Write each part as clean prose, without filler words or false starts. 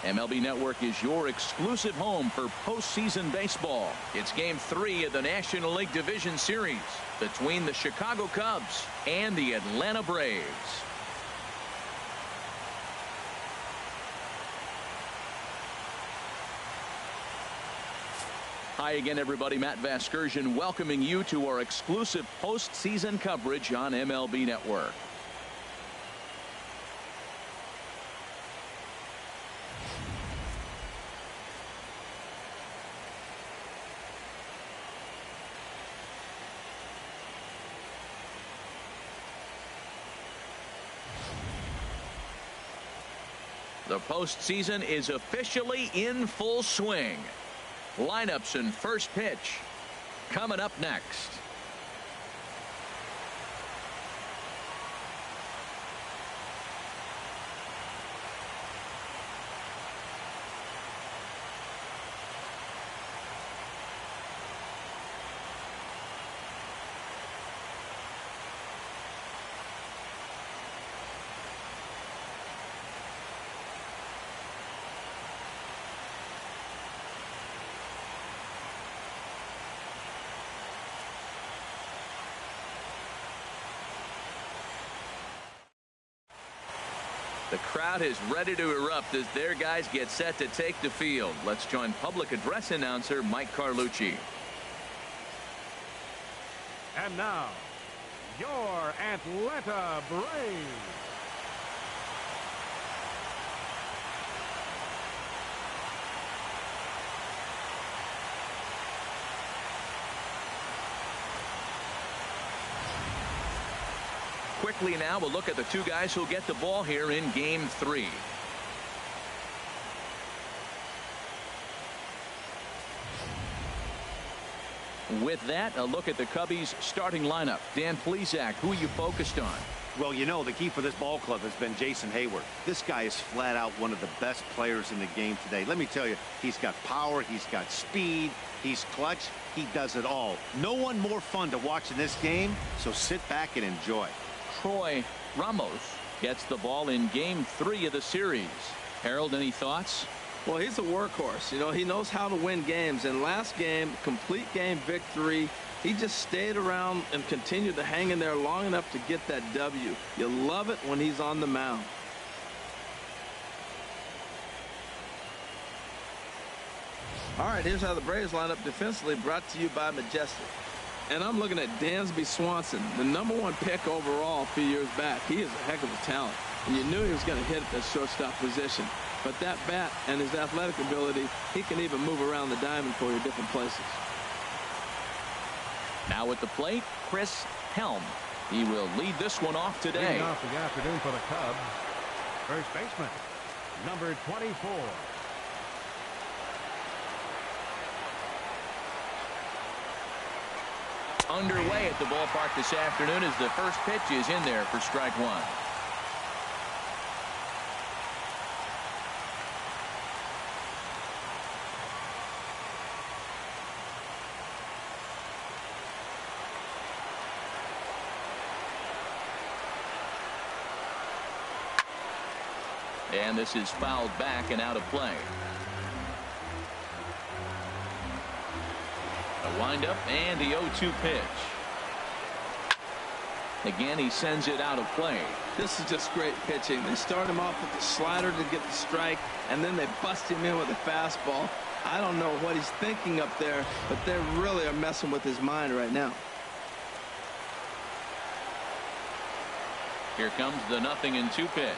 MLB Network is your exclusive home for postseason baseball. It's Game 3 of the National League Division Series between the Chicago Cubs and the Atlanta Braves. Hi again, everybody. Matt Vasgersian welcoming you to our exclusive postseason coverage on MLB Network. The postseason is officially in full swing. Lineups and first pitch coming up next. The crowd is ready to erupt as their guys get set to take the field. Let's join public address announcer Mike Carlucci. And now, your Atlanta Braves. Quickly now, we'll look at the two guys who'll get the ball here in Game 3. With that, a look at the Cubbies' starting lineup. Dan Plesac, who are you focused on? Well, you know, the key for this ball club has been Jason Hayward. This guy is flat out one of the best players in the game today. Let me tell you, he's got power, he's got speed, he's clutch, he does it all. No one more fun to watch in this game, so sit back and enjoy. Troy Ramos gets the ball in Game 3 of the series. Harold, any thoughts? Well, he's a workhorse. You know, he knows how to win games. And last game, complete game victory. He just stayed around and continued to hang in there long enough to get that W. You love it when he's on the mound. All right, here's how the Braves line up defensively, brought to you by Majestic. And I'm looking at Dansby Swanson, the #1 pick overall a few years back. He is a heck of a talent. And you knew he was going to hit at the shortstop position. But that bat and his athletic ability, he can even move around the diamond for you different places. Now at the plate, Chris Helm. He will lead this one off today. Leading off the afternoon for the Cubs, first baseman, number 24. Underway at the ballpark this afternoon as the first pitch is in there for strike one. And this is fouled back and out of play. A windup and the 0-2 pitch. Again, he sends it out of play. This is just great pitching. They start him off with the slider to get the strike, and then they bust him in with a fastball. I don't know what he's thinking up there, but they really are messing with his mind right now. Here comes the 0-2 pitch.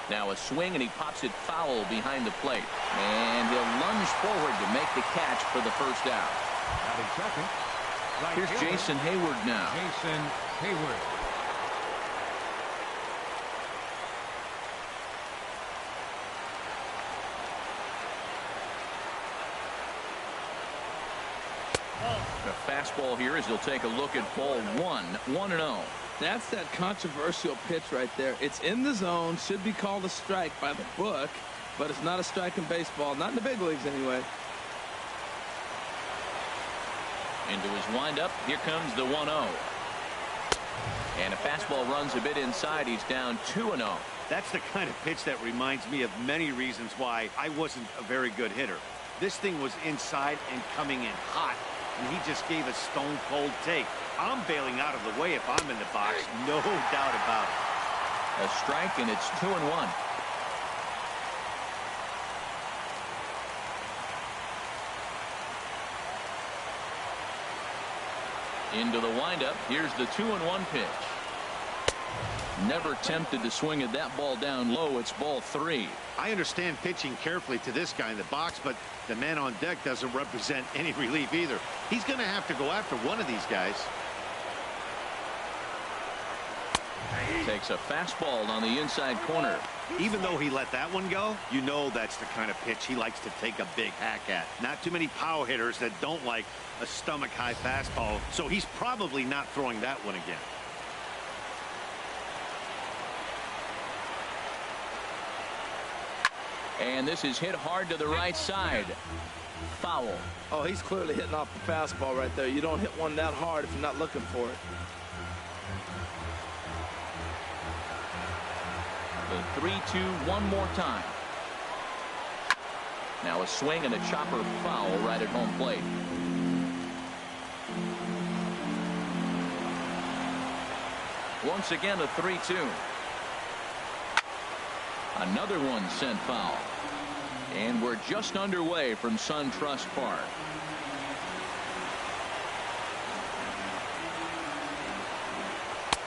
Now a swing, and he pops it foul behind the plate. And he'll lunge forward to make the catch for the first out. Batting second. Right Here's fielder, Jason Hayward now. Jason Hayward. A fastball here as he'll take a look at ball 1-0. That's that controversial pitch right there. It's in the zone, should be called a strike by the book, but it's not a strike in baseball, not in the big leagues anyway. Into his windup, here comes the 1-0. And a fastball runs a bit inside. He's down 2-0. That's the kind of pitch that reminds me of many reasons why I wasn't a very good hitter. This thing was inside and coming in hot, and he just gave a stone-cold take. I'm bailing out of the way if I'm in the box, no doubt about it. A strike, and it's 2-1. Into the windup. Here's the 2-1 pitch. Never tempted to swing at that ball down low. It's ball 3. I understand pitching carefully to this guy in the box, but the man on deck doesn't represent any relief either. He's going to have to go after one of these guys. Takes a fastball on the inside corner. Even though he let that one go, you know that's the kind of pitch he likes to take a big hack at. Not too many power hitters that don't like a stomach-high fastball, so he's probably not throwing that one again. And this is hit hard to the right side. Foul. Oh, he's clearly hitting off the fastball right there. You don't hit one that hard if you're not looking for it. The 3-2 one more time. Now a swing and a chopper foul right at home plate. Once again a 3-2. Another one sent foul. And we're just underway from SunTrust Park.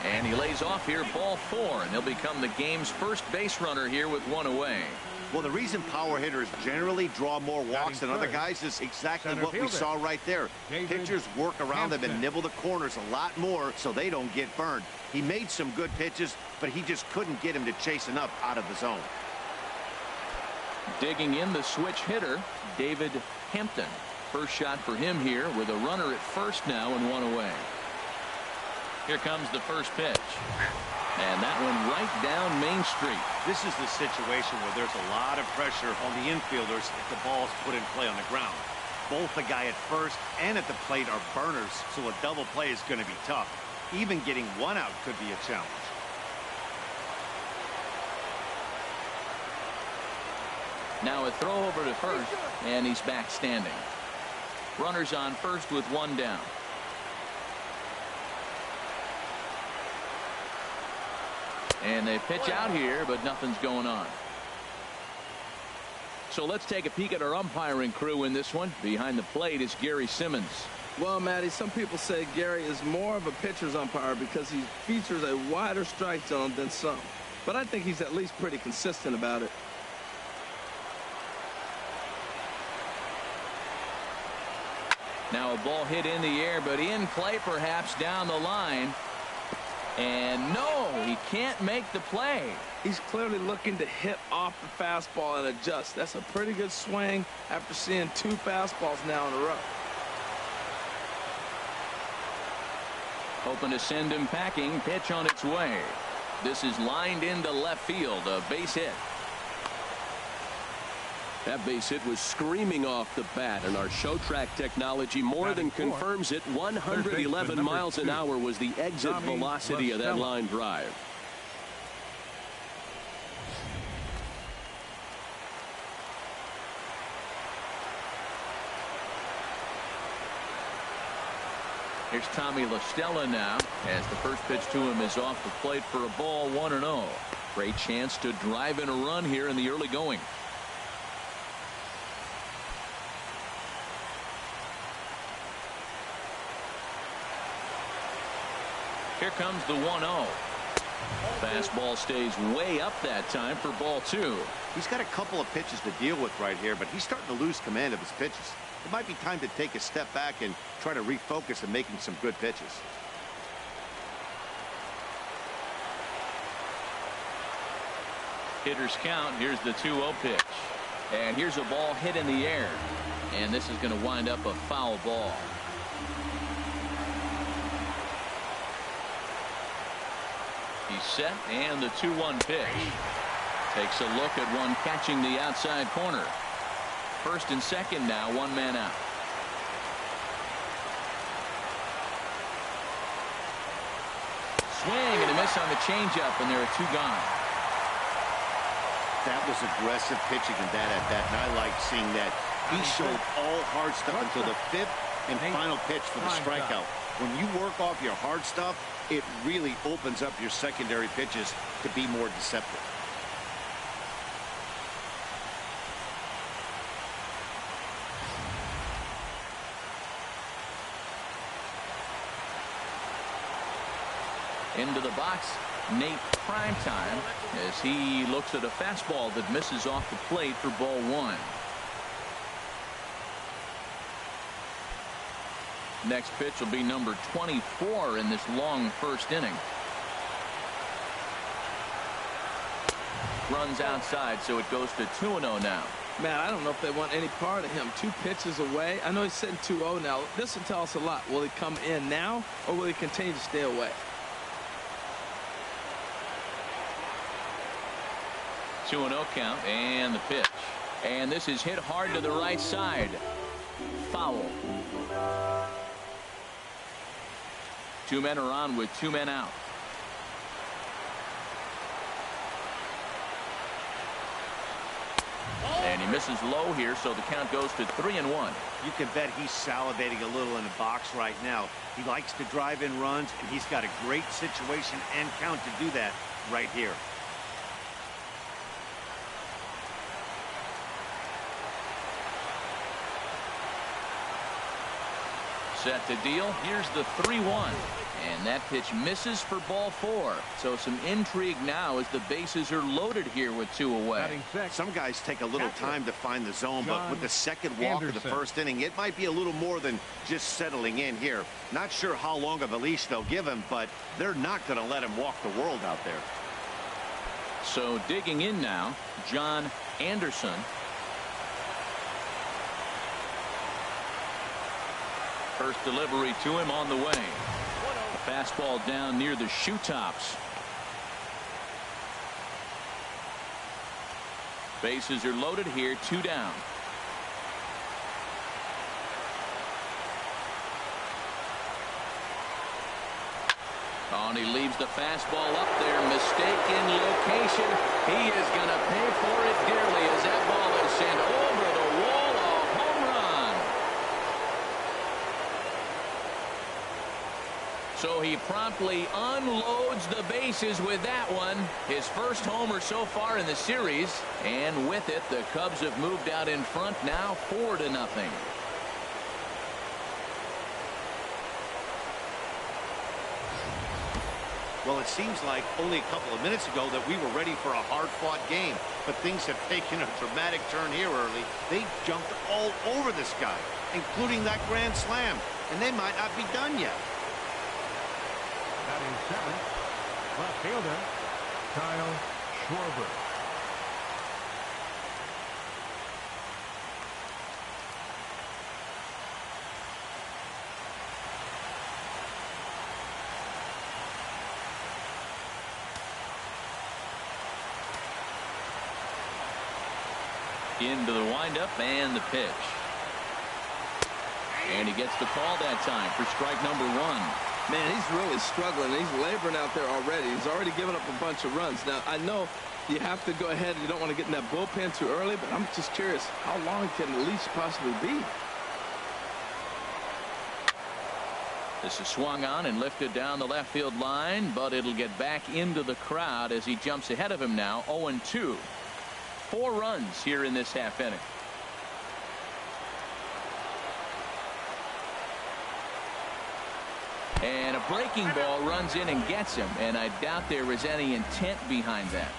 And he lays off here, ball 4, and he'll become the game's first base runner here with one away. Well, the reason power hitters generally draw more walks than other guys is exactly what we saw right there. Pitchers work around them and nibble the corners a lot more so they don't get burned. He made some good pitches, but he just couldn't get him to chase enough out of the zone. Digging in the switch hitter, David Hampton. First shot for him here with a runner at first now and one away. Here comes the first pitch. And that one right down Main Street. This is the situation where there's a lot of pressure on the infielders if the ball's put in play on the ground. Both the guy at first and at the plate are burners, so a double play is going to be tough. Even getting one out could be a challenge. Now a throw over to first, and he's back standing. Runners on first with one down. And they pitch out here, but nothing's going on. So let's take a peek at our umpiring crew in this one. Behind the plate is Gary Simmons. Well, Matty, some people say Gary is more of a pitcher's umpire because he features a wider strike zone than some. But I think he's at least pretty consistent about it. Now a ball hit in the air, but in play perhaps down the line. And no, he can't make the play. He's clearly looking to hit off the fastball and adjust. That's a pretty good swing after seeing 2 fastballs now in a row. Hoping to send him packing. Pitch on its way. This is lined into left field. A base hit. That base hit was screaming off the bat, and our show track technology more than confirms it. 111 miles an hour was the exit velocity of that line drive. Here's Tommy La Stella now, as the first pitch to him is off the plate for a ball, 1-0. Great chance to drive in a run here in the early going. Here comes the 1-0. Fastball stays way up that time for ball 2. He's got a couple of pitches to deal with right here, but he's starting to lose command of his pitches. It might be time to take a step back and try to refocus on making some good pitches. Hitters count. Here's the 2-0 pitch. And here's a ball hit in the air. And this is going to wind up a foul ball. He's set, and the 2-1 pitch. Takes a look at one catching the outside corner. First and second now, one man out. Swing and a miss on the changeup, and there are 2 gone. That was aggressive pitching in that at bat, and I like seeing that. He showed all hard stuff until the 5th and final pitch for the strikeout. When you work off your hard stuff, it really opens up your secondary pitches to be more deceptive. Into the box, Nate Primetime, as he looks at a fastball that misses off the plate for ball 1. Next pitch will be number 24 in this long first inning. Runs outside, so it goes to 2-0 now. Man, I don't know if they want any part of him. 2 pitches away. I know he's sitting 2-0 now. This will tell us a lot. Will he come in now, or will he continue to stay away? 2-0 count, and the pitch. And this is hit hard to the right side. Foul. 2 men are on with 2 men out. And he misses low here, so the count goes to 3-1. You can bet he's salivating a little in the box right now. He likes to drive in runs, and he's got a great situation and count to do that right here. Set to deal. Here's the 3-1. And that pitch misses for ball 4. So some intrigue now as the bases are loaded here with 2 away. Some guys take a little time to find the zone, but with the second walk of the first inning, it might be a little more than just settling in here. Not sure how long of a leash they'll give him, but they're not going to let him walk the world out there. So digging in now, John Anderson. First delivery to him on the way. A fastball down near the shoe tops. Bases are loaded here, 2 down. Oh, and he leaves the fastball up there. Mistaken location. He is going to pay for it dearly as that ball is sent over the wall. A home run. So he promptly unloads the bases with that one. His first homer so far in the series. And with it, the Cubs have moved out in front now 4-0. Well, it seems like only a couple of minutes ago that we were ready for a hard-fought game, but things have taken a dramatic turn here early. They jumped all over this guy, including that grand slam, and they might not be done yet. Batting 7th, left fielder, Kyle Schwarber. Into the windup and the pitch. And he gets the call that time for strike number 1. Man, he's really struggling. He's laboring out there already. He's already given up a bunch of runs. Now, I know you have to go ahead. You don't want to get in that bullpen too early, but I'm just curious, how long can the leash possibly be? This is swung on and lifted down the left field line, but it'll get back into the crowd as he jumps ahead of him now, 0-2. 4 runs here in this half inning. And a breaking ball runs in and gets him, and I doubt there was any intent behind that.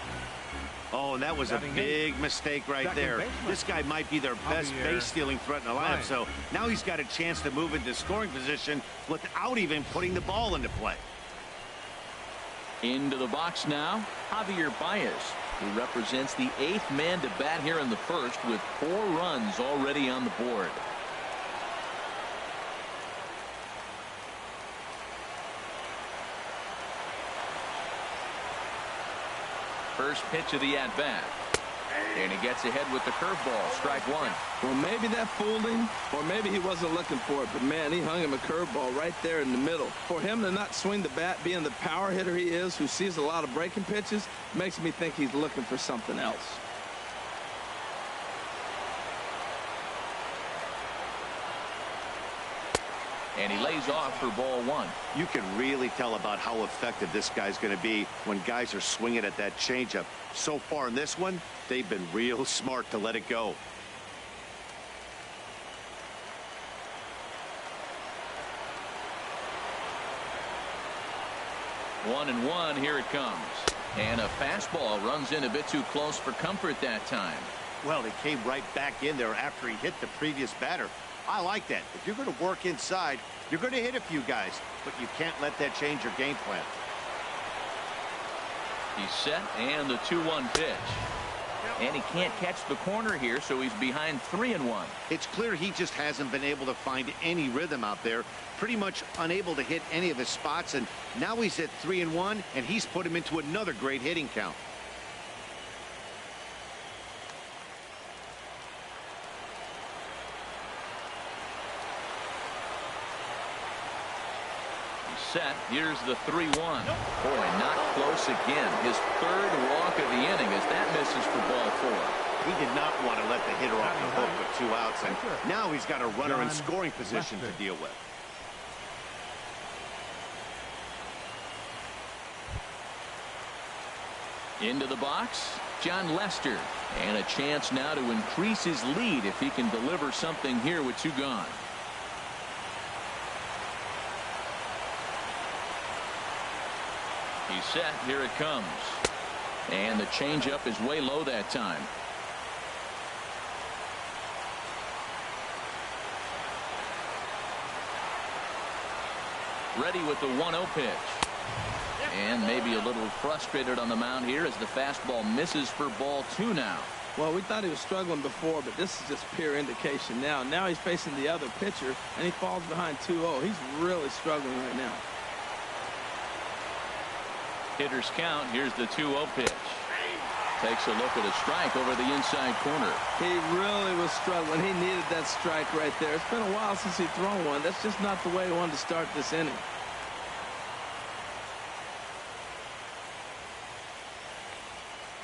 Oh, and that was a big mistake right there. This guy might be their best base-stealing threat in the lineup, so now he's got a chance to move into scoring position without even putting the ball into play. Into the box now, Javier Baez, who represents the 8th man to bat here in the first with 4 runs already on the board. First pitch of the at-bat. And he gets ahead with the curveball. Strike 1. Well, maybe that fooled him, or maybe he wasn't looking for it. But, man, he hung him a curveball right there in the middle. For him to not swing the bat, being the power hitter he is, who sees a lot of breaking pitches, makes me think he's looking for something else. And he lays off for ball one. You can really tell about how effective this guy's going to be when guys are swinging at that changeup. So far in this one, they've been real smart to let it go. One and one, here it comes. And a fastball runs in a bit too close for comfort that time. Well, he came right back in there after he hit the previous batter. I like that. If you're going to work inside, you're going to hit a few guys, but you can't let that change your game plan. He's set, and the 2-1 pitch. And he can't catch the corner here, so he's behind 3-1. It's clear he just hasn't been able to find any rhythm out there. Pretty much unable to hit any of his spots, and now he's at 3-1, and he's put him into another great hitting count. Set. Here's the 3-1. Boy, not close again. His third walk of the inning as that misses for ball four. He did not want to let the hitter off the hook with 2 outs, and now he's got a runner in scoring position to deal with. Into the box, John Lester, and a chance now to increase his lead if he can deliver something here with 2 gone. He's set. Here it comes. And the changeup is way low that time. Ready with the 1-0 pitch. And maybe a little frustrated on the mound here as the fastball misses for ball 2 now. Well, we thought he was struggling before, but this is just pure indication now. Now he's facing the other pitcher, and he falls behind 2-0. He's really struggling right now. Hitter's count. Here's the 2-0 pitch. Takes a look at a strike over the inside corner. He really was struggling. He needed that strike right there. It's been a while since he's thrown one. That's just not the way he wanted to start this inning.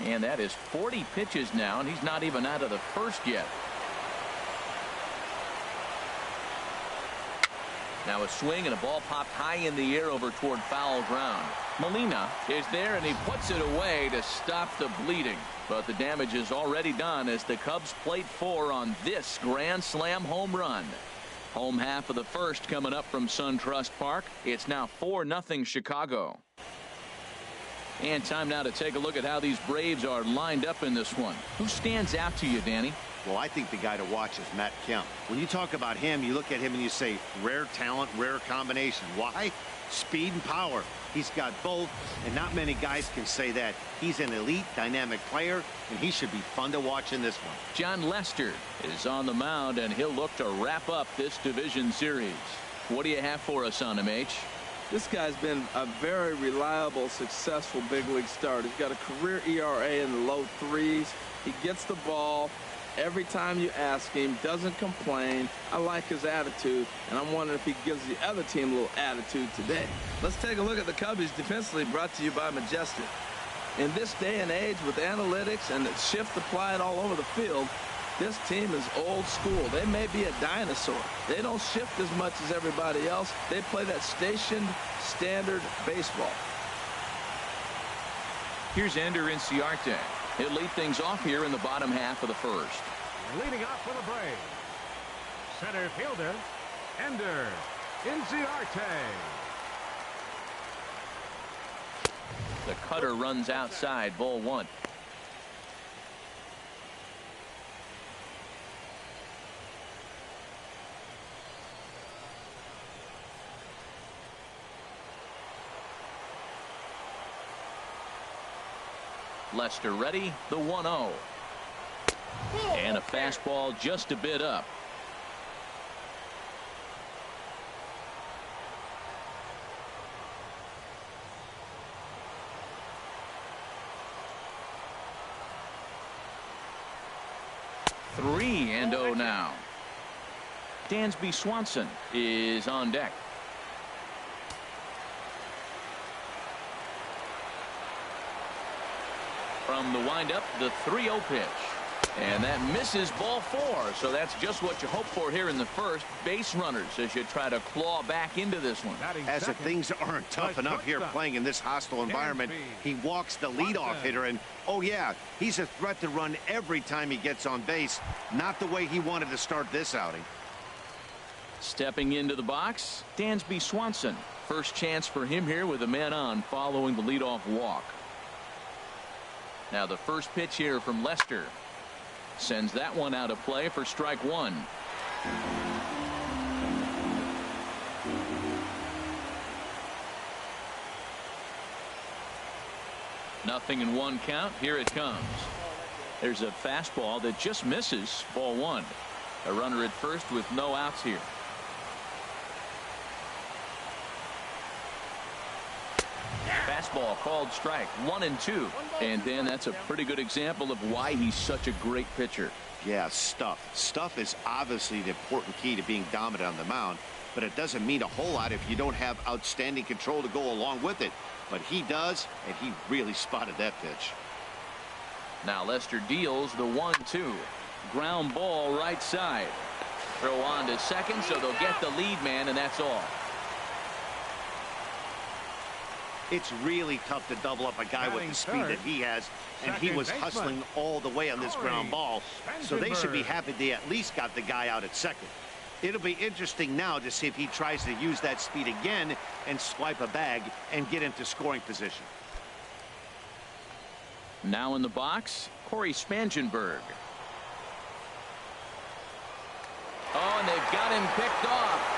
And that is 40 pitches now, and he's not even out of the first yet. Now a swing and a ball popped high in the air over toward foul ground. Molina is there, and he puts it away to stop the bleeding. But the damage is already done as the Cubs plate 4 on this grand slam home run. Home half of the first coming up from SunTrust Park. It's now 4-0 Chicago. And time now to take a look at how these Braves are lined up in this one. Who stands out to you, Danny? Well, I think the guy to watch is Matt Kemp. When you talk about him, you look at him and you say, rare talent, rare combination. Why? Speed and power. He's got both, and not many guys can say that. He's an elite, dynamic player, and he should be fun to watch in this one. John Lester is on the mound, and he'll look to wrap up this division series. What do you have for us on him, H? This guy's been a very reliable, successful big league starter. He's got a career ERA in the low 3s. He gets the ball every time you ask him, doesn't complain. I like his attitude, and I'm wondering if he gives the other team a little attitude today. Let's take a look at the Cubbies defensively, brought to you by Majestic. In this day and age with analytics and the shift applied all over the field, this team is old school. They may be a dinosaur. They don't shift as much as everybody else. They play that stationed standard baseball. Here's Ender Inciarte. He'll lead things off here in the bottom half of the first. Leading off for the Braves, center fielder, Ender Inciarte. The cutter runs outside, ball 1. Lester ready, the 1-0. And a fastball just a bit up. Three and 0 now. Dansby Swanson is on deck. From the windup, the 3-0 pitch. And that misses ball 4. So that's just what you hope for here in the first. Base runners as you try to claw back into this one. As if things aren't tough enough here playing in this hostile environment, he walks the leadoff hitter, and oh yeah, he's a threat to run every time he gets on base. Not the way he wanted to start this outing. Stepping into the box, Dansby Swanson. First chance for him here with a man on following the leadoff walk. Now the first pitch here from Lester. Sends that one out of play for strike 1. Nothing in 1 count. Here it comes. There's a fastball that just misses ball 1. A runner at first with no outs here. Fastball called strike 1 and 2. And Dan, that's a pretty good example of why he's such a great pitcher. Yeah, stuff is obviously the important key to being dominant on the mound, but it doesn't mean a whole lot if you don't have outstanding control to go along with it. But he does, and he really spotted that pitch. Now Lester deals the 1-2. Ground ball right side. Throw on to second, so they'll get the lead man, and that's all. It's really tough to double up a guy with the speed that he has, and he was hustling all the way on this ground ball, so they should be happy they at least got the guy out at second. It'll be interesting now to see if he tries to use that speed again and swipe a bag and get into scoring position. Now in the box, Corey Spangenberg. Oh, and they've got him picked off.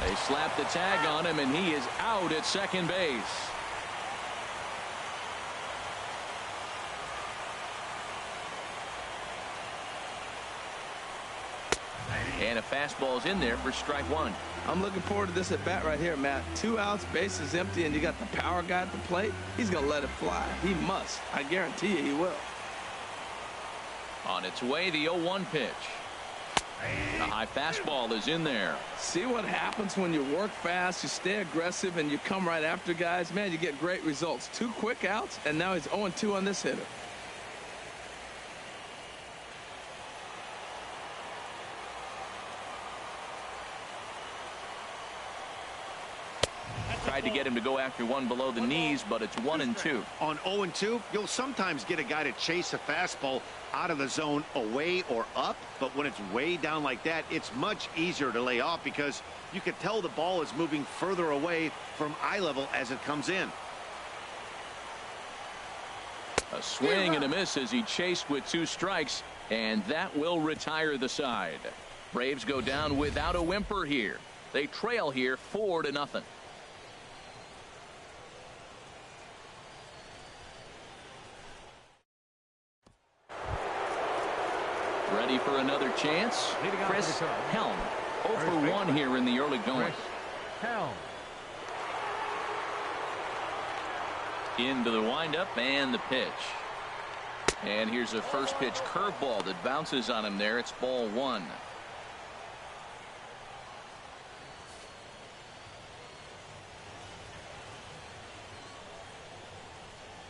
They slap the tag on him, and he is out at second base. And a fastball is in there for strike 1. I'm looking forward to this at bat right here, Matt. 2 outs, base is empty, and you got the power guy at the plate. He's going to let it fly. He must. I guarantee you he will. On its way, the 0-1 pitch. A high fastball is in there. See what happens when you work fast, you stay aggressive, and you come right after guys. Man, you get great results. 2 quick outs, and now he's 0-2 on this hitter. Tried to get him to go after one below the knees, but it's 1-2. On 0-2, you'll sometimes get a guy to chase a fastball out of the zone away or up, but when it's way down like that, it's much easier to lay off because you can tell the ball is moving further away from eye level as it comes in. A swing and a miss as he chased with 2 strikes, and that will retire the side. Braves go down without a whimper here. They trail here 4-0. Ready for another chance? Chris Helm. 0 for 1 here in the early going. Into the windup and the pitch. And here's a first pitch curveball that bounces on him there. It's ball 1.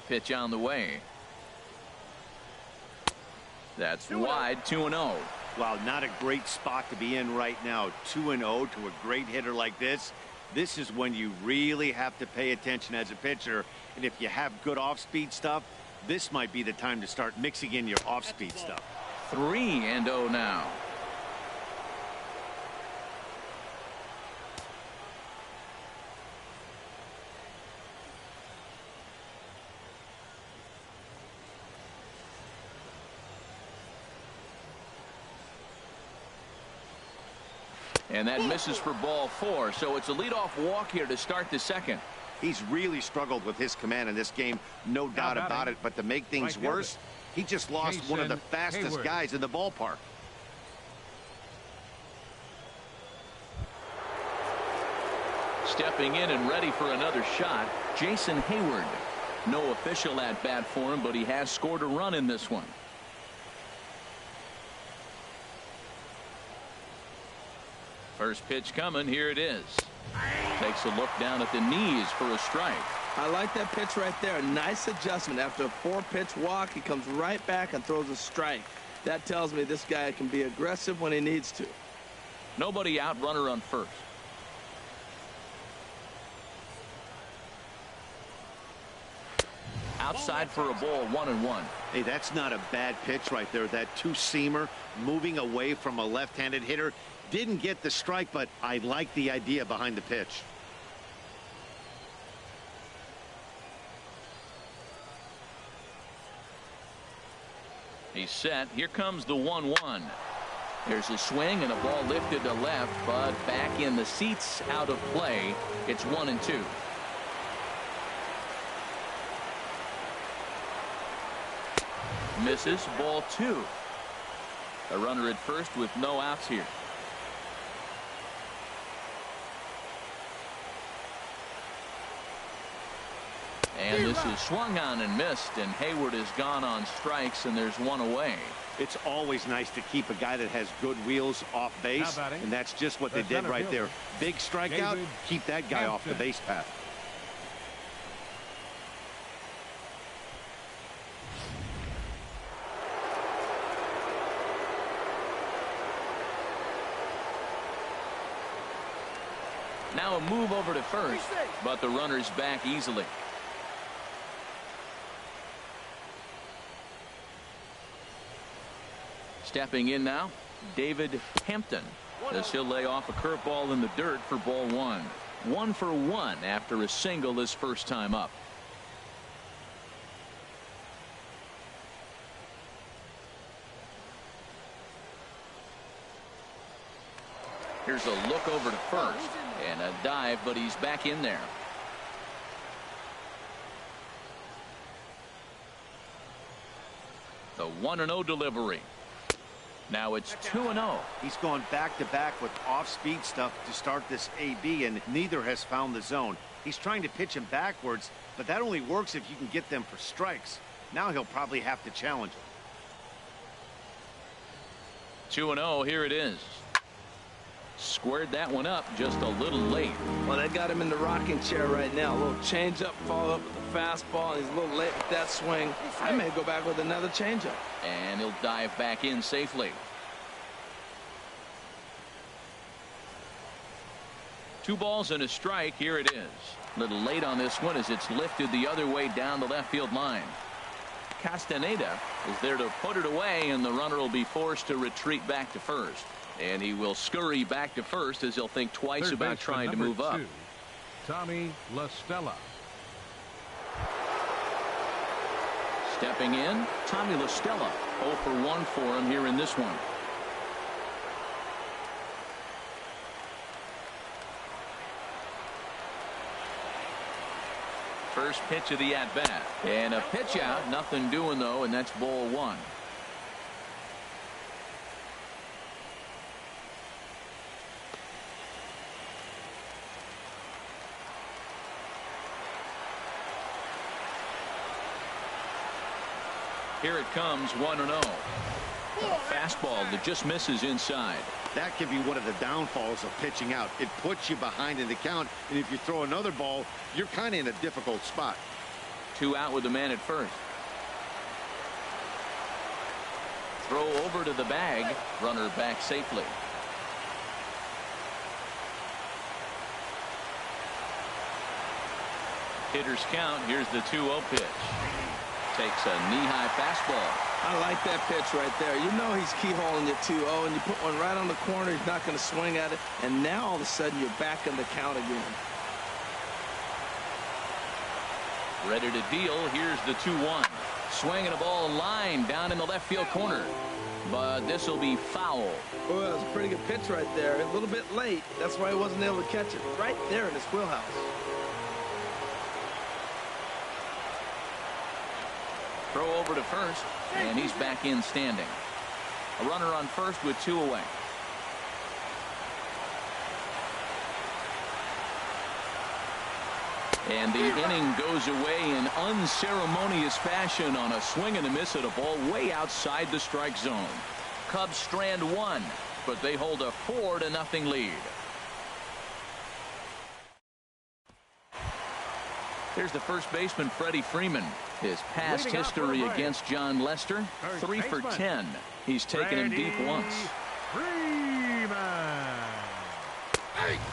Pitch on the way. That's wide. 2-0. Wow, not a great spot to be in right now. 2-0 to a great hitter like this. This is when you really have to pay attention as a pitcher. And if you have good off-speed stuff, this might be the time to start mixing in your off-speed stuff. 3-0 now. And that misses for ball 4. So it's a leadoff walk here to start the second. He's really struggled with his command in this game, no doubt about it. But to make things worse, he just lost one of the fastest guys in the ballpark. Stepping in and ready for another shot, Jason Hayward. No official at bat for him, but he has scored a run in this one. First pitch coming. Here it is. Takes a look down at the knees for a strike. I like that pitch right there. Nice adjustment. After a 4-pitch walk, he comes right back and throws a strike. That tells me this guy can be aggressive when he needs to. Nobody out, runner on first. Outside for a ball, 1-1. Hey, that's not a bad pitch right there. That two-seamer moving away from a left-handed hitter. Didn't get the strike, but I like the idea behind the pitch. He's set. Here comes the 1-1. There's a swing and a ball lifted to left, but back in the seats, out of play. It's 1-2. Misses, ball 2. A runner at first with no outs here. And this is swung on and missed, and Hayward has gone on strikes, and there's one away. It's always nice to keep a guy that has good wheels off base, and that's just what they did right there. Big strikeout, keep that guy off the base path. Now a move over to first, but the runner's back easily. Stepping in now, David Hampton, as he'll lay off a curveball in the dirt for ball 1. 1 for 1 after a single his first time up. Here's a look over to first and a dive, but he's back in there. The 1-0 delivery. Now it's 2-0. He's going back-to-back with off-speed stuff to start this AB, and neither has found the zone. He's trying to pitch him backwards, but that only works if you can get them for strikes. Now he'll probably have to challenge him. 2-0, here it is. Squared that one up just a little late. Well, they got him in the rocking chair right now. A little changeup, follow up with the fastball. He's a little late with that swing. I may go back with another changeup. And he'll dive back in safely. 2 balls and a strike. Here it is. A little late on this one as it's lifted the other way down the left field line. Castaneda is there to put it away, and the runner will be forced to retreat back to first. And he will scurry back to first as he'll think twice about trying to move up. Tommy La Stella. Stepping in, Tommy La Stella. 0 for 1 for him here in this one. First pitch of the at-bat. And a pitch out. Nothing doing, though, and that's ball 1. Here it comes, 1-0. A fastball that just misses inside. That could be one of the downfalls of pitching out. It puts you behind in the count, and if you throw another ball, you're kind of in a difficult spot. 2 out with the man at first. Throw over to the bag. Runner back safely. Hitters count. Here's the 2-0 pitch. Takes a knee-high fastball. I like that pitch right there. You know he's keyholing your 2-0, and you put one right on the corner. He's not going to swing at it. And now all of a sudden you're back in the count again. Ready to deal. Here's the 2-1. Swinging a ball line down in the left field corner. But this will be foul. Well, that was a pretty good pitch right there. A little bit late. That's why he wasn't able to catch it. Right there in his wheelhouse. Throw over to first, and he's back in standing. A runner on first with 2 away. And the inning goes away in unceremonious fashion on a swing and a miss at a ball way outside the strike zone. Cubs strand 1. but they hold a 4-0 lead. Here's the first baseman, Freddie Freeman. His past history against John Lester, 3 for 10. He's taken him deep once.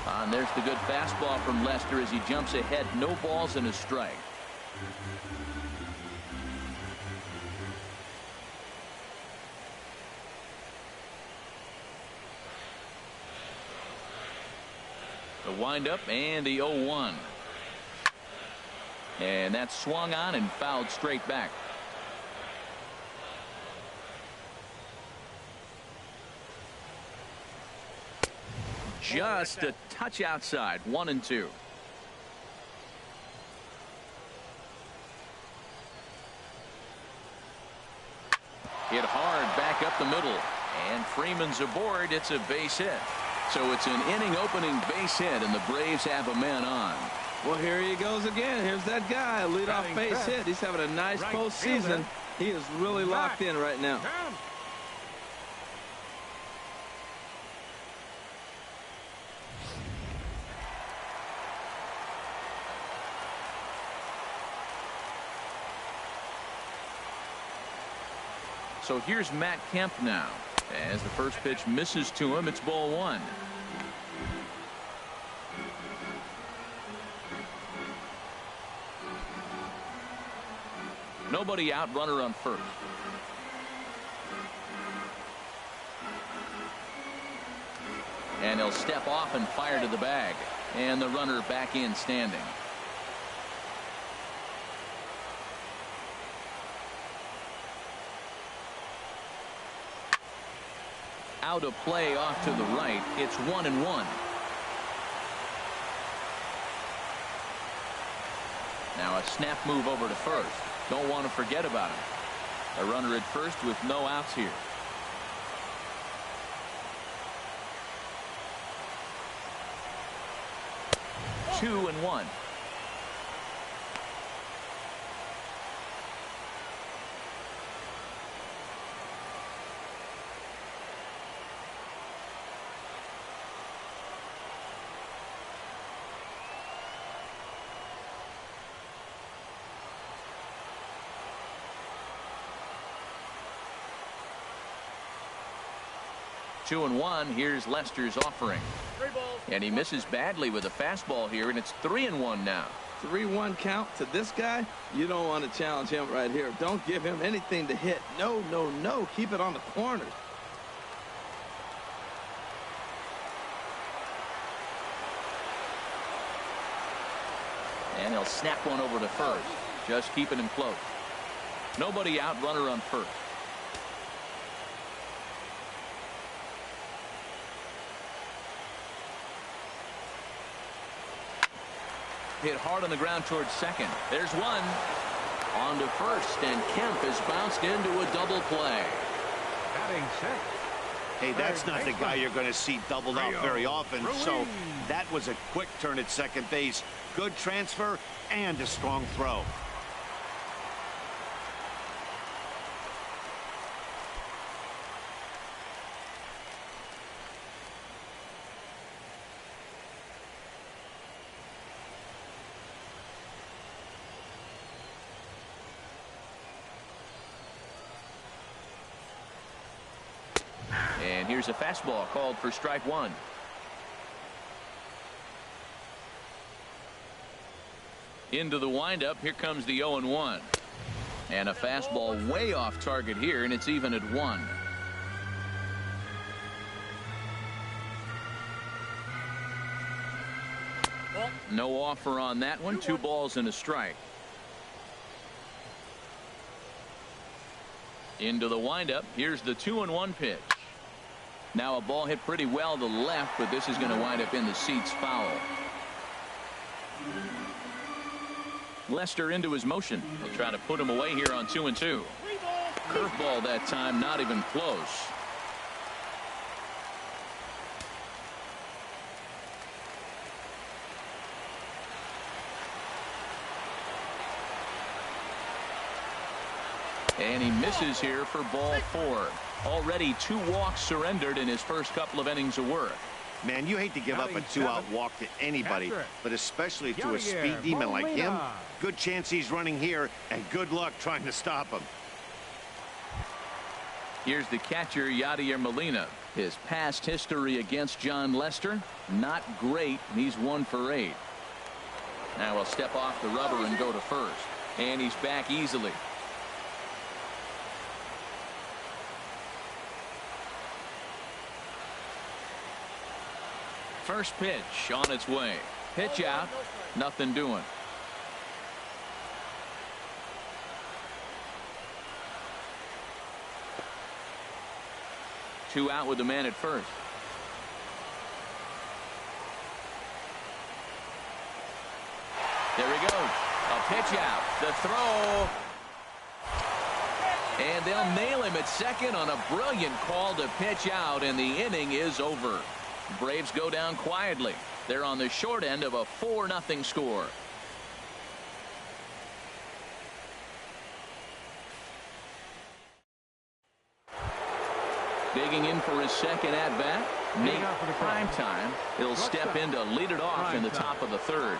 And there's the good fastball from Lester as he jumps ahead. No balls and a strike. The windup and the 0-1. And that's swung on and fouled straight back. Just a touch outside. 1-2. Hit hard back up the middle. And Freeman's aboard. It's a base hit. So it's an inning opening base hit, and the Braves have a man on. Well, here he goes again. Here's that guy, leadoff base hit. He's having a nice postseason. He is really locked in right now. So here's Matt Kemp now. As the first pitch misses to him, it's ball 1. Nobody out, runner on first. And he'll step off and fire to the bag. And the runner back in standing. Out of play off to the right. It's 1-1. Now a snap move over to first. Don't want to forget about him. A runner at first with no outs here. Two and one. Two and one. Here's Lester's offering. And he misses badly with a fastball here, and it's 3-1 now. 3-1 count to this guy. You don't want to challenge him right here. Don't give him anything to hit. No, no, no. Keep it on the corners. And he'll snap one over to first. Just keeping him close. Nobody out, runner on first. Hit hard on the ground towards second. There's one. On to first, and Kemp has bounced into a double play. Hey, that's not the guy you're going to see doubled out very often. So that was a quick turn at second base. Good transfer and a strong throw. And here's a fastball called for strike one. Into the windup. Here comes the 0-1. And a fastball way off target here, and it's even at 1. No offer on that one. 2 balls and a strike. Into the windup. Here's the 2-1 pitch. Now a ball hit pretty well to left, but this is going to wind up in the seats foul. Lester into his motion. He'll try to put him away here on 2-2. Curveball that time, not even close. And he misses here for ball 4. Already 2 walks surrendered in his first couple of innings of work. Man, you hate to give up a 2-out walk to anybody, but especially to a speed demon like him. Good chance he's running here, and good luck trying to stop him. Here's the catcher, Yadier Molina. His past history against John Lester, not great. He's 1 for 8. Now he'll step off the rubber and go to first. And he's back easily. First pitch on its way. Pitch out. Nothing doing. Two out with the man at first. There he goes. A pitch out. The throw. And they'll nail him at second on a brilliant call to pitch out, and the inning is over. Braves go down quietly. They're on the short end of a 4-0 score. Digging in for his second at-bat, Nate Primetime. He'll step in to lead it off in the top of the 3rd.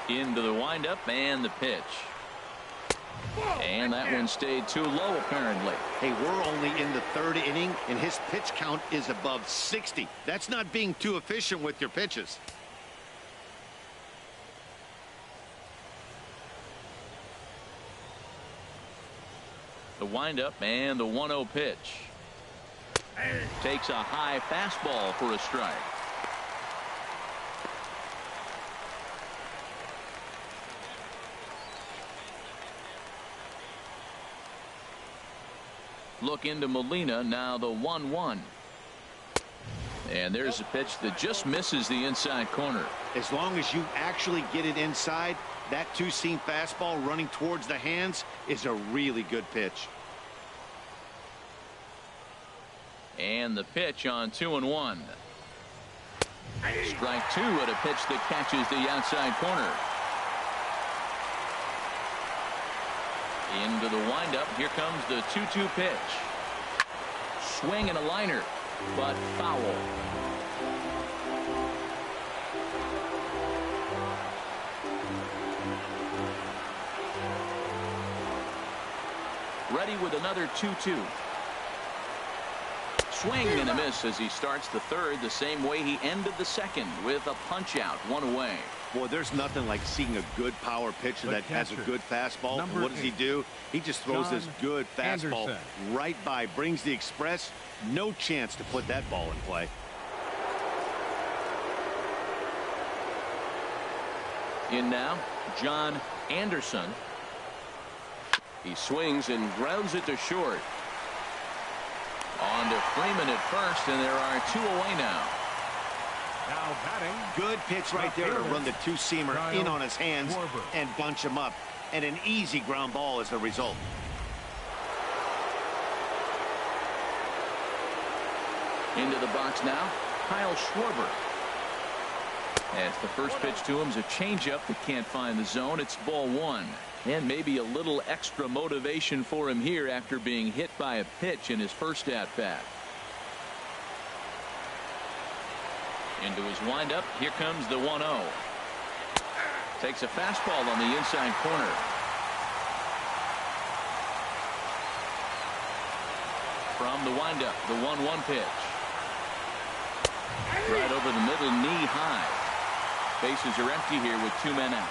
Into the windup and the pitch. And that one stayed too low, apparently. Hey, we're only in the 3rd inning, and his pitch count is above 60. That's not being too efficient with your pitches. The windup and the 1-0 pitch. Takes a high fastball for a strike. Look into Molina, now the 1-1. And there's a pitch that just misses the inside corner. As long as you actually get it inside, that two-seam fastball running towards the hands is a really good pitch. And the pitch on 2-1. Strike 2 at a pitch that catches the outside corner. Into the windup. Here comes the 2-2 pitch. Swing and a liner, but foul. Ready with another 2-2. Swing and a miss as he starts the 3rd the same way he ended the 2nd with a punch out, 1 away. Boy, there's nothing like seeing a good power pitcher that has a good fastball. What does he do? He just throws this good fastball right by, brings the express. No chance to put that ball in play. In now, John Anderson. He swings and grounds it to short. On to Freeman at first, and there are 2 away now. Now batting. Good pitch right there to run the two-seamer in on his hands and bunch him up. And an easy ground ball as the result. Into the box now, Kyle Schwarber. As the first pitch to him is a changeup that can't find the zone. It's ball 1. And maybe a little extra motivation for him here after being hit by a pitch in his first at-bat. Into his windup. Here comes the 1-0. Takes a fastball on the inside corner. From the windup, the 1-1 pitch. Right over the middle, knee high. Bases are empty here with 2 men out.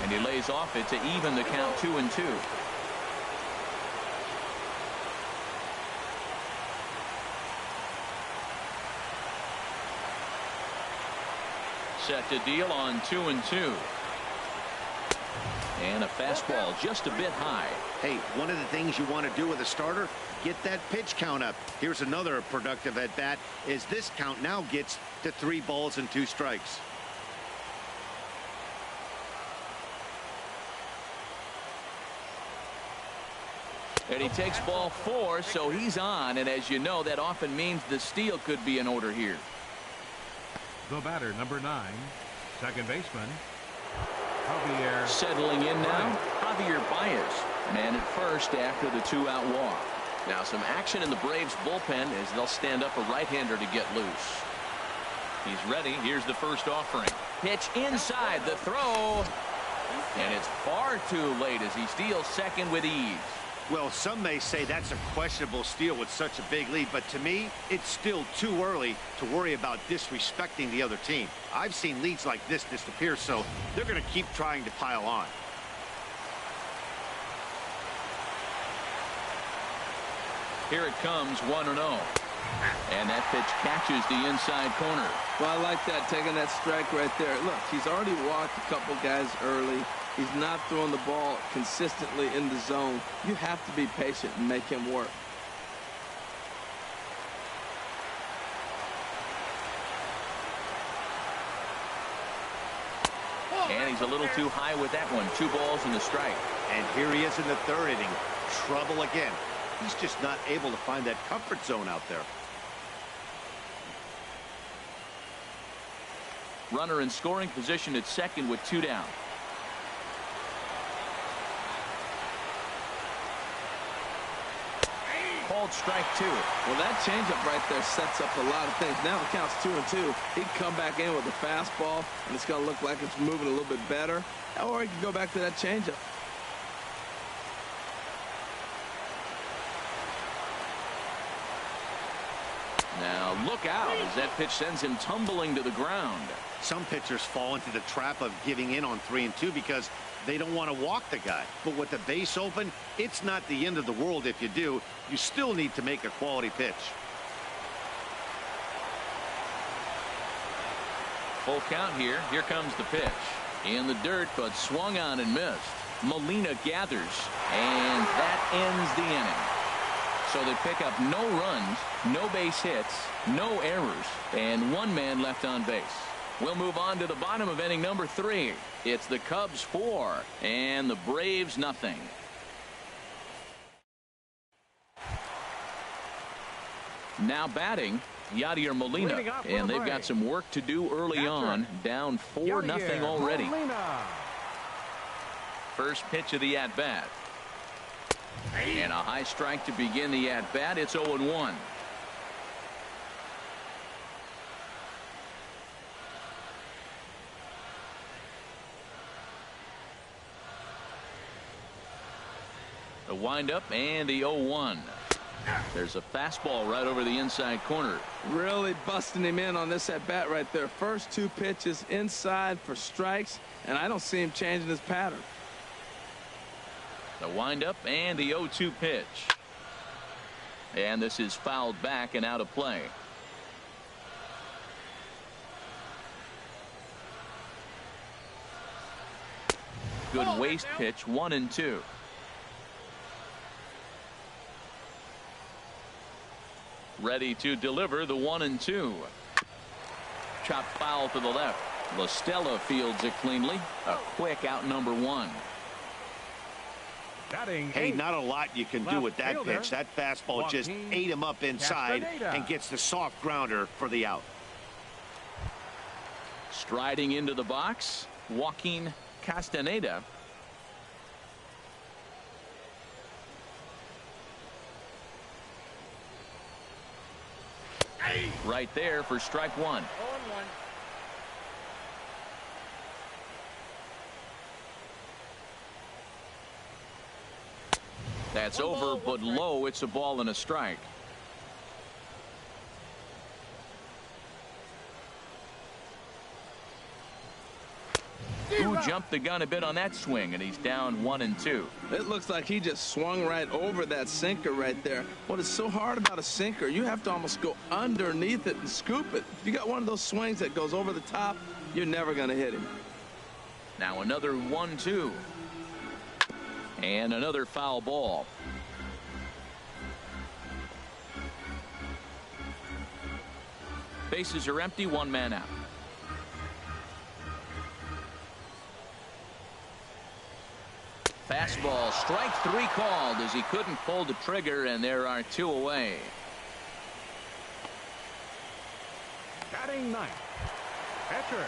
And he lays off it to even the count 2-2. Set to deal on 2-2. And a fastball just a bit high. Hey, one of the things you want to do with a starter, get that pitch count up. Here's another productive at bat, is this count now gets to 3 balls and 2 strikes. And he takes ball 4, so he's on, and as you know, that often means the steal could be in order here. The batter, number 9, second baseman, Javier. Settling in now, Javier Baez, man at first after the 2-out walk. Now some action in the Braves bullpen as they'll stand up a right-hander to get loose. He's ready. Here's the first offering. Pitch inside, the throw. And it's far too late as he steals second with ease. Well, some may say that's a questionable steal with such a big lead, but to me, it's still too early to worry about disrespecting the other team. I've seen leads like this disappear, so they're going to keep trying to pile on. Here it comes, 1-0. And that pitch catches the inside corner. Well, I like that, taking that strike right there. Look, he's already walked a couple guys early. He's not throwing the ball consistently in the zone. You have to be patient and make him work. And he's a little too high with that one. 2 balls and a strike. And here he is in the 3rd inning. Trouble again. He's just not able to find that comfort zone out there. Runner in scoring position at second with 2 down. Called strike 2. Well, that changeup right there sets up a lot of things. Now the count's 2-2. He can come back in with a fastball, and it's going to look like it's moving a little bit better. Or he can go back to that changeup. Now look out as that pitch sends him tumbling to the ground. Some pitchers fall into the trap of giving in on 3-2 because they don't want to walk the guy. But with the base open, it's not the end of the world if you do. You still need to make a quality pitch. Full count here. Here comes the pitch. In the dirt, but swung on and missed. Molina gathers, and that ends the inning. So they pick up no runs, no base hits, no errors, and 1 man left on base. We'll move on to the bottom of inning number 3. It's the Cubs 4 and the Braves nothing. Now batting, Yadier Molina, and they've got some work to do early on. Down 4-0 already. First pitch of the at-bat. And a high strike to begin the at-bat. It's 0-1. The windup and the 0-1. There's a fastball right over the inside corner. Really busting him in on this at-bat right there. First 2 pitches inside for strikes, and I don't see him changing his pattern. The windup and the 0-2 pitch. And this is fouled back and out of play. Good waist pitch, 1-2. Ready to deliver the 1-2. Chopped foul to the left. La Stella fields it cleanly. A quick out number 1. Hey, not a lot you can do with that pitch. That fastball just ate him up inside and gets the soft grounder for the out. Striding into the box, Joaquin Castaneda. Right there for strike 1. That's over, but low. It's a ball and a strike. Who jumped the gun a bit on that swing, and he's down 1-2. It looks like he just swung right over that sinker right there. What is so hard about a sinker, you have to almost go underneath it and scoop it. If you got one of those swings that goes over the top, you're never going to hit him. Now another 1-2. And another foul ball. Bases are empty, 1 man out. Fastball, strike 3 called as he couldn't pull the trigger, and there are 2 away. Batting 9th, Catcher.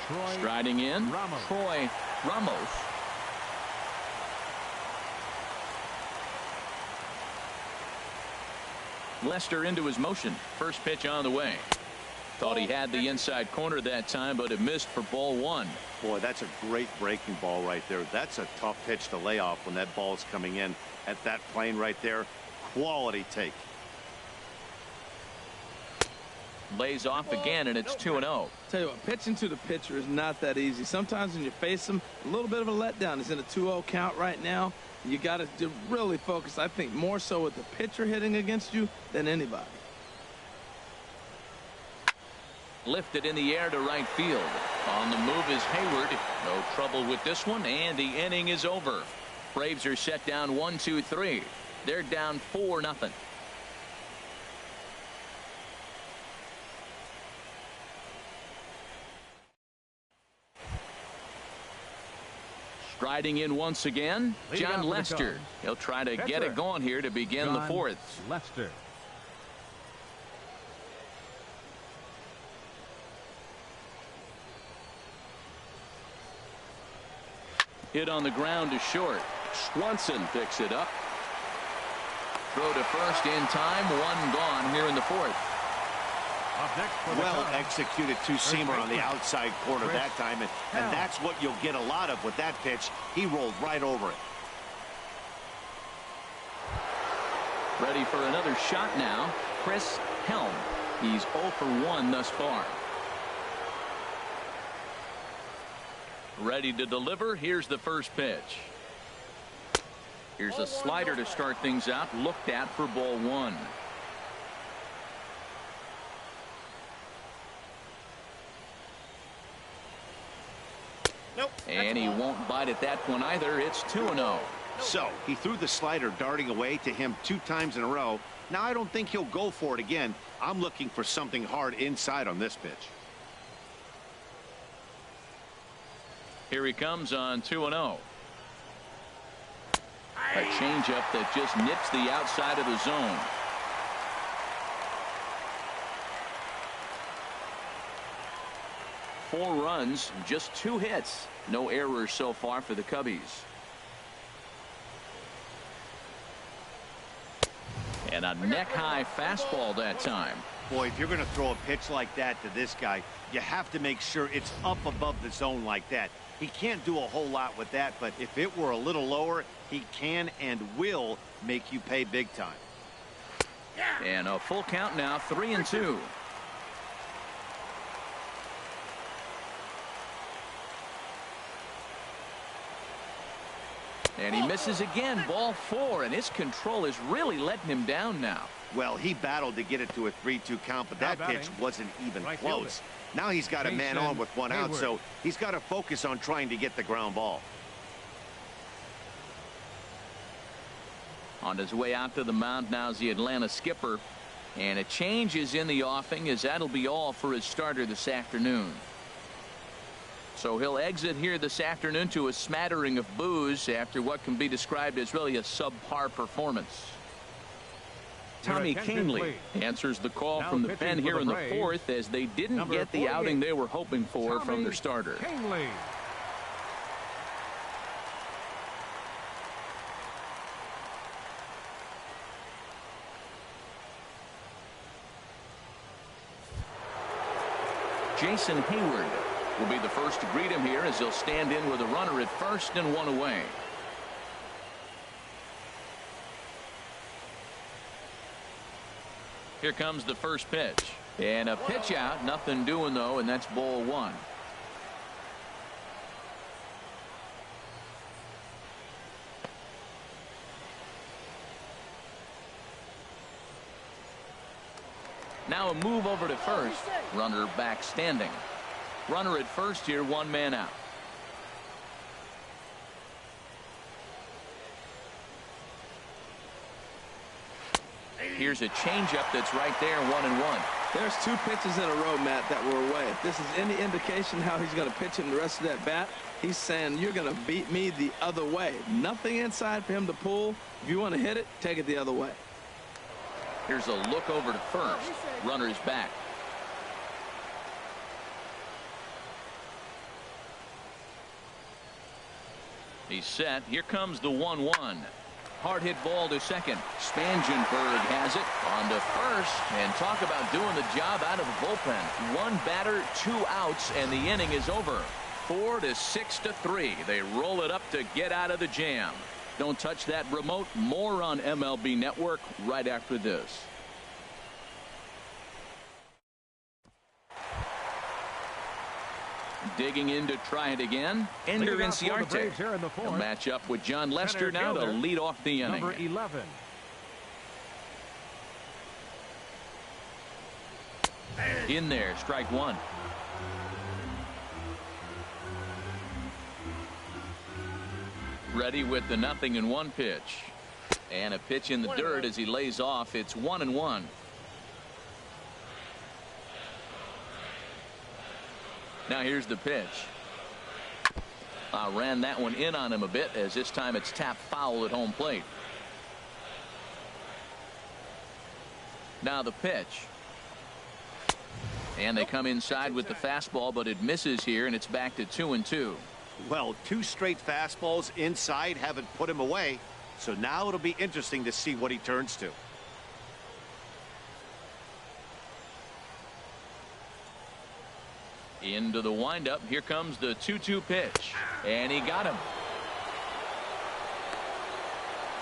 Troy Striding in, Ramos. Troy Ramos. Lester into his motion. First pitch on the way. Thought he had the inside corner that time, but it missed for ball one. Boy, that's a great breaking ball right there. That's a tough pitch to lay off when that ball's coming in at that plane right there. Quality take. Lays off again, and it's 2-0. Tell you what, pitching to the pitcher is not that easy. Sometimes when you face him, a little bit of a letdown. He's in a 2-0 count right now. You got to really focus, I think, more so with the pitcher hitting against you than anybody. Lifted in the air to right field. On the move is Hayward. No trouble with this one, and the inning is over. Braves are set down 1-2-3. They're down 4-0. Striding in once again, John Lester. He'll try to get it going here to begin the fourth. Lester. Hit on the ground to short. Swanson picks it up. Throw to first in time. One gone here in the fourth. Well executed two-seamer on the outside corner that time, and that's what you'll get a lot of with that pitch. He rolled right over it. Ready for another shot now. Chris Helm. He's 0 for 1 thus far. Ready to deliver. Here's the first pitch. Here's a slider to start things out. Looked at for ball one. Nope. And he won't bite at that one either. It's 2-0. So he threw the slider darting away to him 2 times in a row. Now I don't think he'll go for it again. I'm looking for something hard inside on this pitch. Here he comes on 2-0. A changeup that just nips the outside of the zone. Four runs, just 2 hits. No errors so far for the Cubbies. And a neck-high fastball that time. Boy, if you're going to throw a pitch like that to this guy, you have to make sure it's up above the zone like that. He can't do a whole lot with that, but if it were a little lower, he can and will make you pay big time. And a full count now, 3-2. And he misses again, ball 4, and his control is really letting him down now. Well, he battled to get it to a 3-2 count, but that pitch wasn't even close. Now he's got a man on with 1 out, so he's got to focus on trying to get the ground ball. On his way out to the mound now is the Atlanta skipper. And a change is in the offing, as that'll be all for his starter this afternoon. So he'll exit here this afternoon to a smattering of boos after what can be described as really a subpar performance. Tommy Canley answers the call from the pen here in the fourth, as they didn't get the outing they were hoping for from their starter. Jason Hayward will be the first to greet him here, as he'll stand in with a runner at first and 1 away. Here comes the first pitch. And a pitch out. Nothing doing, though, and that's ball 1. Now a move over to first. Runner back standing. Runner at first here, 1 man out. Here's a changeup that's right there, 1-1. There's 2 pitches in a row, Matt, that were away. If this is any indication how he's going to pitch in the rest of that bat, he's saying you're going to beat me the other way. Nothing inside for him to pull. If you want to hit it, take it the other way. Here's a look over to first. Runner's back. He's set. Here comes the 1-1. Hard hit ball to second. Spangenberg has it on to first. And talk about doing the job out of the bullpen. One batter, 2 outs, and the inning is over. 4-6-3. They roll it up to get out of the jam. Don't touch that remote. More on MLB Network right after this. Digging in to try it again. Ender Inciarte. He'll match up with John Lester now to lead off the inning. Number 11. In there, strike one. Ready with the 0-1 pitch. And a pitch in the dirt as he lays off. It's 1-1. Now here's the pitch. Ran that one in on him a bit, as this time it's tapped foul at home plate. Now the pitch. And they come inside with the fastball, but it misses here, and it's back to 2-2. Well, 2 straight fastballs inside haven't put him away. So now it'll be interesting to see what he turns to. Into the windup. Here comes the 2-2 pitch. And he got him.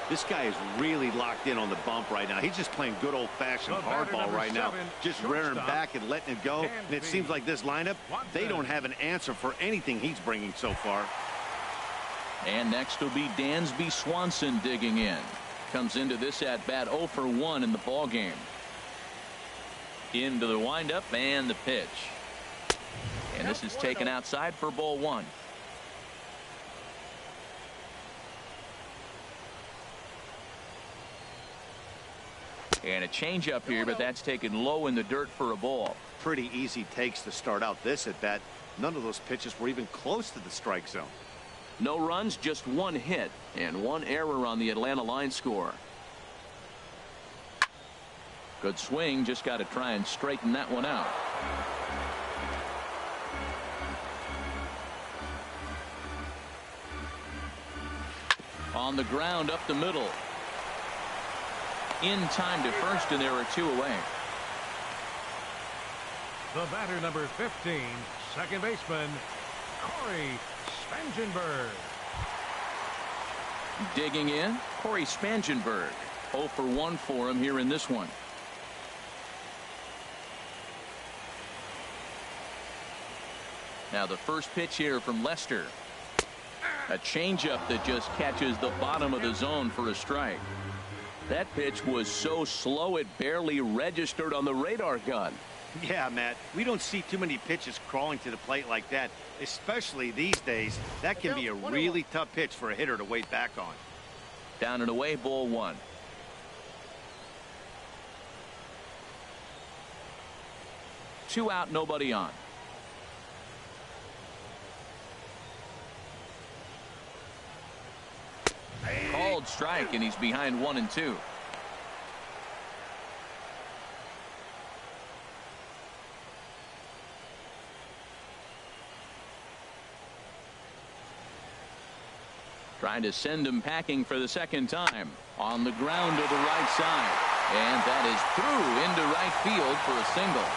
This guy is really locked in on the bump right now. He's just playing good old-fashioned hardball right now. Just rearing back and letting it go. And it seems like this lineup, they don't have an answer for anything he's bringing so far. And next will be Dansby Swanson digging in. Comes into this at bat 0 for 1 in the ball game. Into the windup and the pitch. And this is taken outside for ball 1. And a changeup here, but that's taken low in the dirt for a ball. Pretty easy takes to start out this at bat. None of those pitches were even close to the strike zone. No runs, just 1 hit and 1 error on the Atlanta line score. Good swing, just got to try and straighten that one out. On the ground up the middle. In time to first, and there are 2 away. The batter, number 15, second baseman, Corey Spangenberg. Digging in, Corey Spangenberg. 0 for 1 for him here in this one. Now the first pitch here from Lester. A changeup that just catches the bottom of the zone for a strike. That pitch was so slow it barely registered on the radar gun. Yeah, Matt, we don't see too many pitches crawling to the plate like that, especially these days. That can be a really tough pitch for a hitter to wait back on. Down and away, ball 1. Two out, nobody on. Called strike, and he's behind 1 and 2. Trying to send him packing for the second time. On the ground to the right side. And that is through into right field for a single.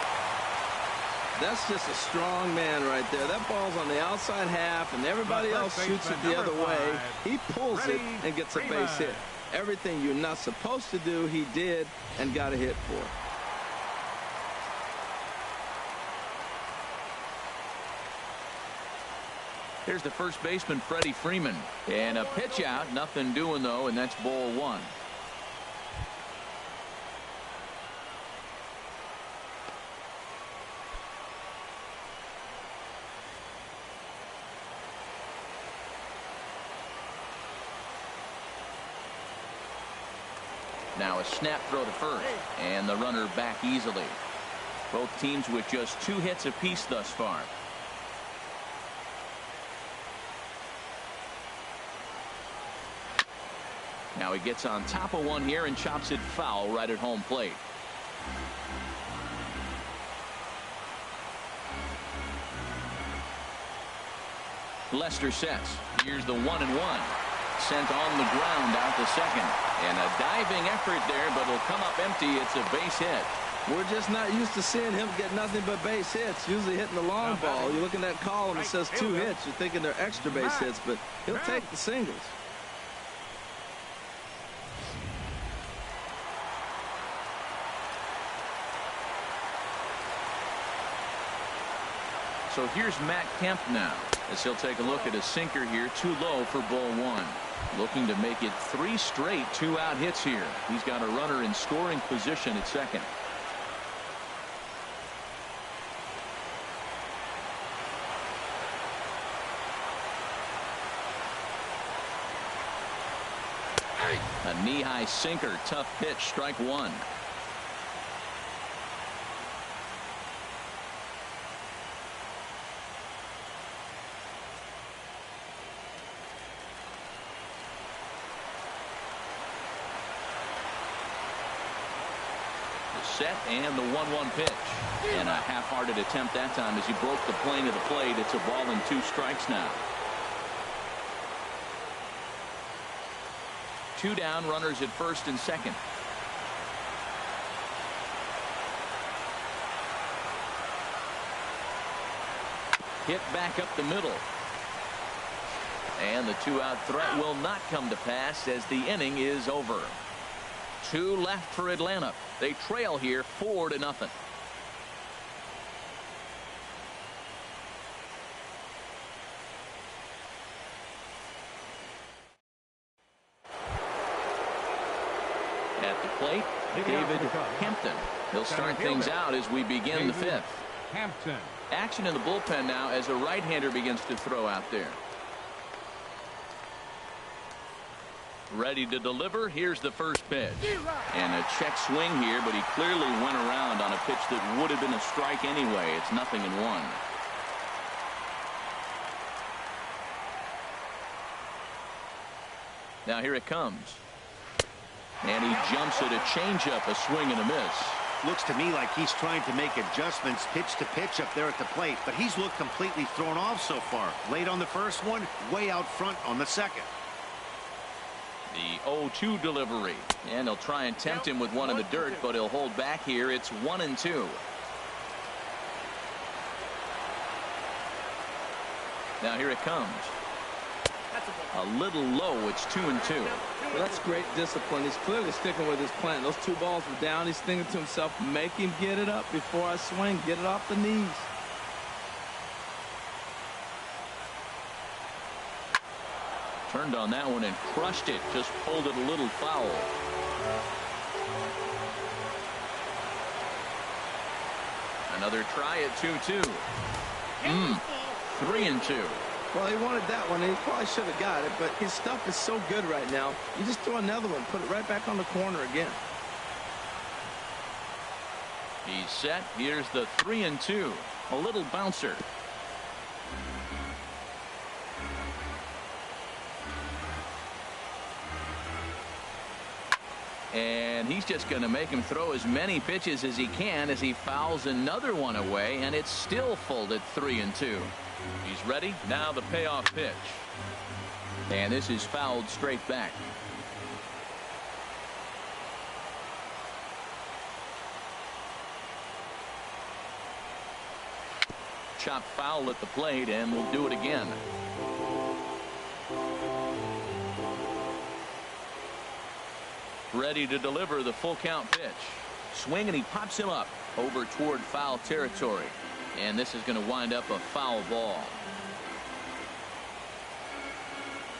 That's just a strong man right there. That ball's on the outside half, and everybody else shoots it the other way. He pulls it and gets a base hit. Everything you're not supposed to do, he did and got a hit for. Here's the first baseman, Freddie Freeman. And a pitch out. Nothing doing, though, and that's ball 1. Now a snap throw to first, and the runner back easily. Both teams with just 2 hits apiece thus far. Now he gets on top of one here and chops it foul right at home plate. Lester sets. Here's the 1-1. Sent on the ground out to second. And a diving effort there, but it'll come up empty. It's a base hit. We're just not used to seeing him get nothing but base hits. Usually hitting the long ball. You look in that column, it says 2 hits. You're thinking they're extra base hits, but he'll take the singles. So here's Matt Kemp now, as he'll take a look at a sinker here, too low for ball 1. Looking to make it 3 straight 2-out hits here. He's got a runner in scoring position at second. A knee-high sinker, tough pitch, strike 1. Set and the 1-1 pitch, and a half-hearted attempt that time as he broke the plane of the plate. It's a ball and 2 strikes now. 2 down, runners at first and second. Hit back up the middle, and the 2-out threat will not come to pass as the inning is over. 2 left for Atlanta. They trail here 4-0. At the plate, David Hampton. He'll start things out as we begin the 5th. Hampton. Action in the bullpen now as a right-hander begins to throw out there. Ready to deliver. Here's the first pitch. And a check swing here, but he clearly went around on a pitch that would have been a strike anyway. It's 0-1. Now here it comes. And he jumps at a changeup, a swing and a miss. Looks to me like he's trying to make adjustments pitch to pitch up there at the plate, but he's looked completely thrown off so far. Late on the first one, way out front on the second. The 0-2 delivery, and he'll try and tempt him with one in the dirt, but he'll hold back here. It's 1-2. Now here it comes. A little low. It's 2-2. Well, that's great discipline. He's clearly sticking with his plan. Those 2 balls were down. He's thinking to himself, make him get it up before I swing. Get it off the knees. Turned on that one and crushed it. Just pulled it a little foul. Another try at 2-2. 3-2. Well, he wanted that one, and he probably should have got it, but his stuff is so good right now. You just throw another one, put it right back on the corner again. He's set. Here's the 3-2. A little bouncer. And he's just going to make him throw as many pitches as he can as he fouls another one away, and it's still full at 3-2. He's ready. Now the payoff pitch. And this is fouled straight back. Chop foul at the plate, and we'll do it again. Ready to deliver the full count pitch. Swing, and he pops him up over toward foul territory. And this is going to wind up a foul ball.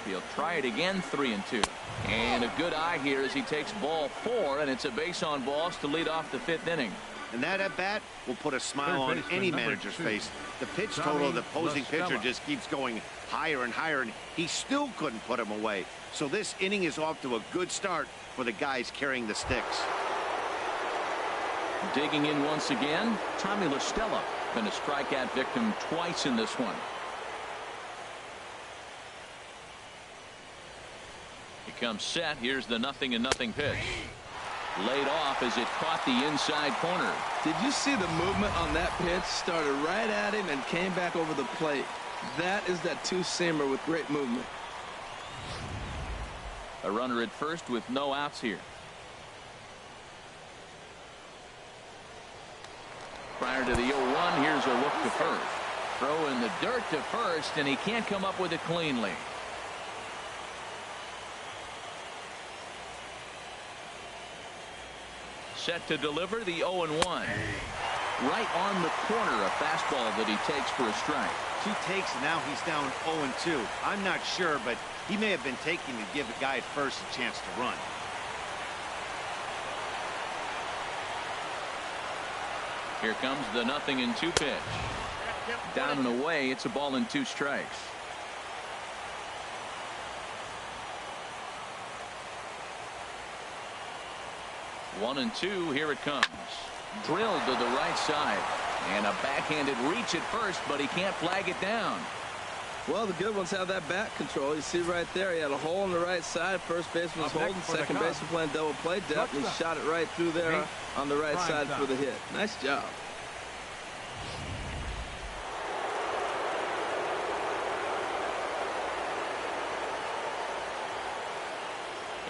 He'll try it again. 3-2. And a good eye here as he takes ball 4, and it's a base on balls to lead off the 5th inning. And that at bat will put a smile on any manager's face. The pitch total of the opposing pitcher just keeps going higher and higher, and he still couldn't put him away. So this inning is off to a good start for the guys carrying the sticks. Digging in once again, Tommy LaStella. Been a strikeout victim twice in this one. He comes set. Here's the 0-0 pitch. Laid off as it caught the inside corner. Did you see the movement on that pitch? Started right at him and came back over the plate. That is that two-seamer with great movement. A runner at first with no outs here. Prior to the 0-1, here's a look to first. Throw in the dirt to first, and he can't come up with it cleanly. Set to deliver the 0-1. Right on the corner, a fastball that he takes for a strike. 2 takes, and now he's down 0-2. I'm not sure, but he may have been taking to give the guy at first a chance to run. Here comes the 0-2 pitch. Down and away. It's a ball and 2 strikes. One and 2. Here it comes. Drilled to the right side. And a backhanded reach at first, but he can't flag it down. Well, the good ones have that bat control. You see right there, he had a hole on the right side. First baseman was holding, second baseman playing double play depth, and he shot it right through there on the right side for the hit. Nice job.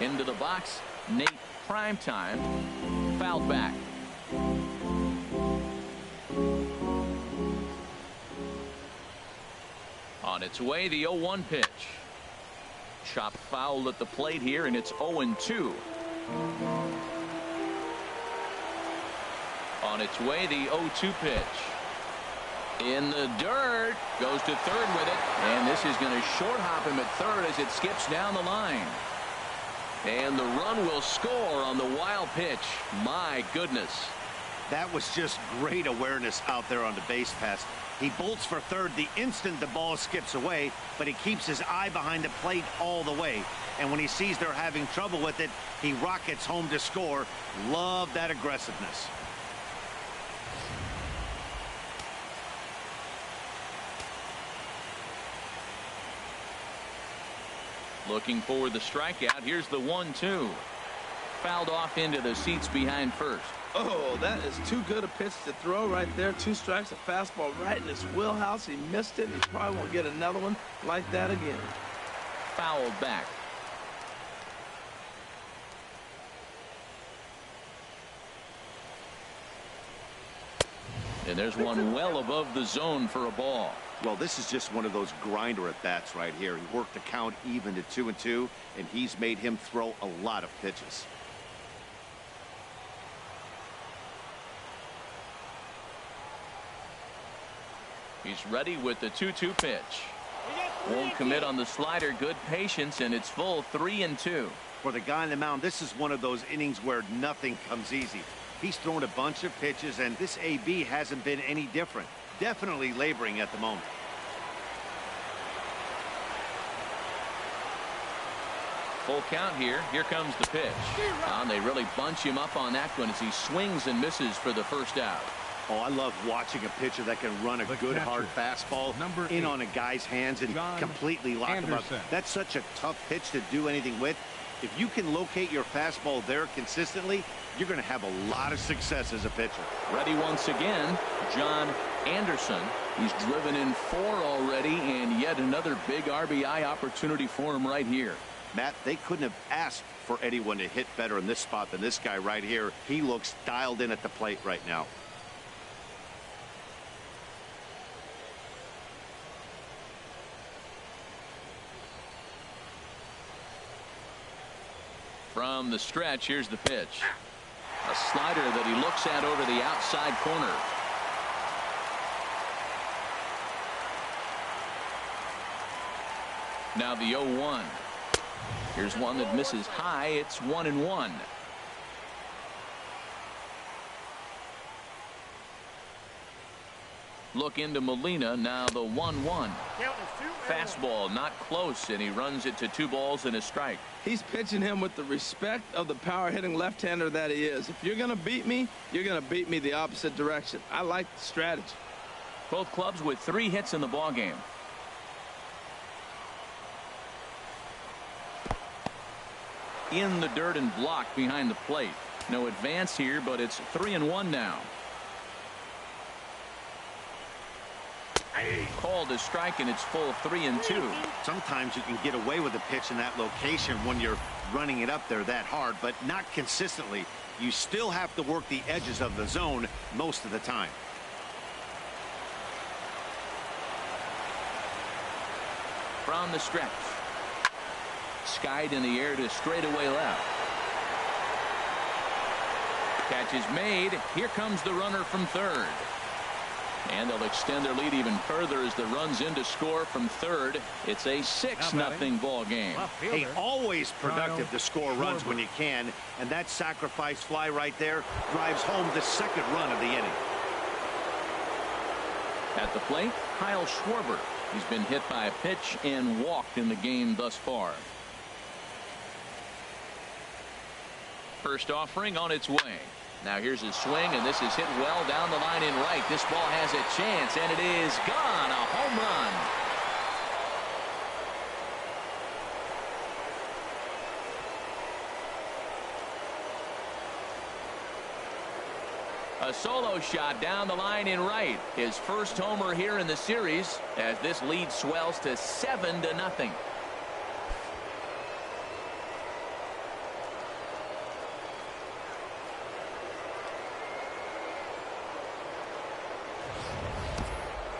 Into the box, Nate Primetime, fouled back. On its way, the 0-1 pitch. Chopped foul at the plate here, and it's 0-2. On its way, the 0-2 pitch. In the dirt, goes to third with it, and this is going to short hop him at third as it skips down the line. And the run will score on the wild pitch. My goodness. That was just great awareness out there on the base pass. He bolts for third the instant the ball skips away, but he keeps his eye behind the plate all the way. And when he sees they're having trouble with it, he rockets home to score. Love that aggressiveness. Looking for the strikeout. Here's the 1-2. Fouled off into the seats behind first. Oh, that is too good a pitch to throw right there. 2 strikes, a fastball right in his wheelhouse. He missed it. He probably won't get another one like that again. Fouled back. And there's one well above the zone for a ball. Well, this is just one of those grinder at bats right here. He worked the count even to 2-2, and he's made him throw a lot of pitches. He's ready with the 2-2 pitch. Won't commit on the slider. Good patience, and it's full 3-2. For the guy on the mound, this is one of those innings where nothing comes easy. He's thrown a bunch of pitches, and this AB hasn't been any different. Definitely laboring at the moment. Full count here. Here comes the pitch. And they really bunch him up on that one as he swings and misses for the first out. Oh, I love watching a pitcher that can run a good hard fastball in on a guy's hands and completely lock him up. That's such a tough pitch to do anything with. If you can locate your fastball there consistently, you're going to have a lot of success as a pitcher. Ready once again, John Anderson. He's driven in 4 already, and yet another big RBI opportunity for him right here. Matt, they couldn't have asked for anyone to hit better in this spot than this guy right here. He looks dialed in at the plate right now. From the stretch, here's the pitch. A slider that he looks at over the outside corner. Now the 0-1. Here's one that misses high. It's 1-1. Look into Molina. Now the 1-1. Fastball not close, and he runs it to 2 balls and a strike. He's pitching him with the respect of the power hitting left-hander that he is. If you're going to beat me, you're going to beat me the opposite direction. I like the strategy. Both clubs with 3 hits in the ballgame. In the dirt and blocked behind the plate. No advance here, but it's 3-1 now. Called a strike, and it's full 3-2. Sometimes you can get away with a pitch in that location when you're running it up there that hard, but not consistently. You still have to work the edges of the zone most of the time. From the stretch. Skied in the air to straightaway left. Catch is made. Here comes the runner from third. And they'll extend their lead even further as the runs in to score from third. It's a 6-0 ball game. Hey, always productive to score runs when you can, and that sacrifice fly right there drives home the second run of the inning. At the plate, Kyle Schwarber. He's been hit by a pitch and walked in the game thus far. First offering on its way. Now here's his swing, and this is hit well down the line in right. This ball has a chance, and it is gone. A home run. A solo shot down the line in right. His first homer here in the series as this lead swells to 7-0.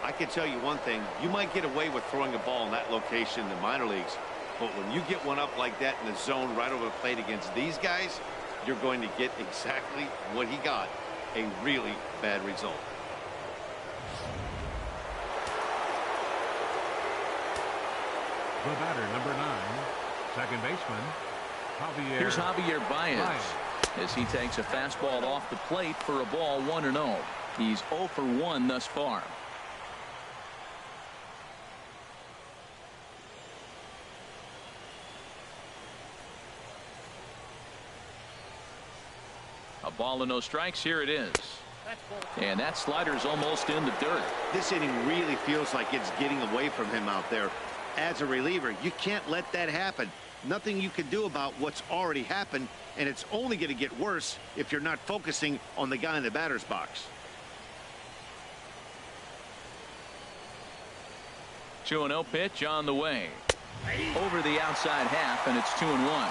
I can tell you one thing, you might get away with throwing a ball in that location in the minor leagues, but when you get one up like that in the zone right over the plate against these guys, you're going to get exactly what he got, a really bad result. The batter, number 9, second baseman, Javier. Here's Javier Baez as he takes a fastball off the plate for a ball 1-0. He's 0 for 1 thus far. A ball and no strikes. Here it is. And that slider's almost in the dirt. This inning really feels like it's getting away from him out there. As a reliever, you can't let that happen. Nothing you can do about what's already happened, and it's only going to get worse if you're not focusing on the guy in the batter's box. 2-0 pitch on the way. Over the outside half, and it's 2-1.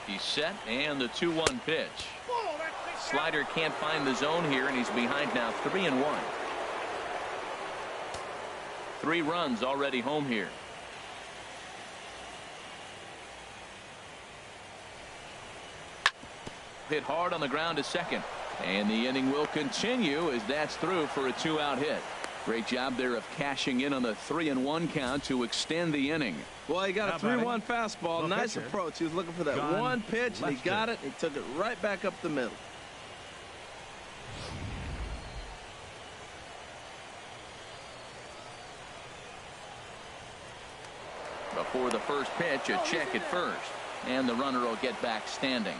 He's set, and the 2-1 pitch. Slider can't find the zone here, and he's behind now 3-1. 3 runs already home here. Hit hard on the ground to second, and the inning will continue as that's through for a 2-out hit. Great job there of cashing in on the 3-1 count to extend the inning. Well, he got a 3-1 fastball. Nice approach. He was looking for that one pitch, and he got it. He took it right back up the middle. Before the first pitch, a check at first, and the runner will get back standing.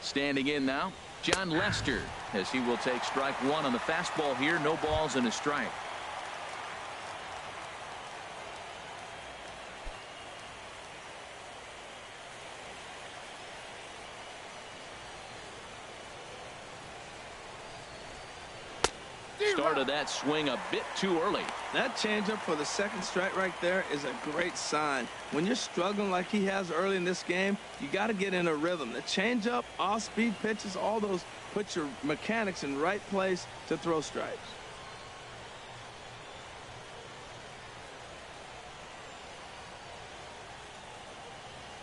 Standing in now, John Lester, as he will take strike 1 on the fastball here. No balls and a strike. Started that swing a bit too early. That changeup for the second strike right there is a great sign. When you're struggling like he has early in this game, you got to get in a rhythm. The changeup, off-speed pitches, all those put your mechanics in right place to throw strikes.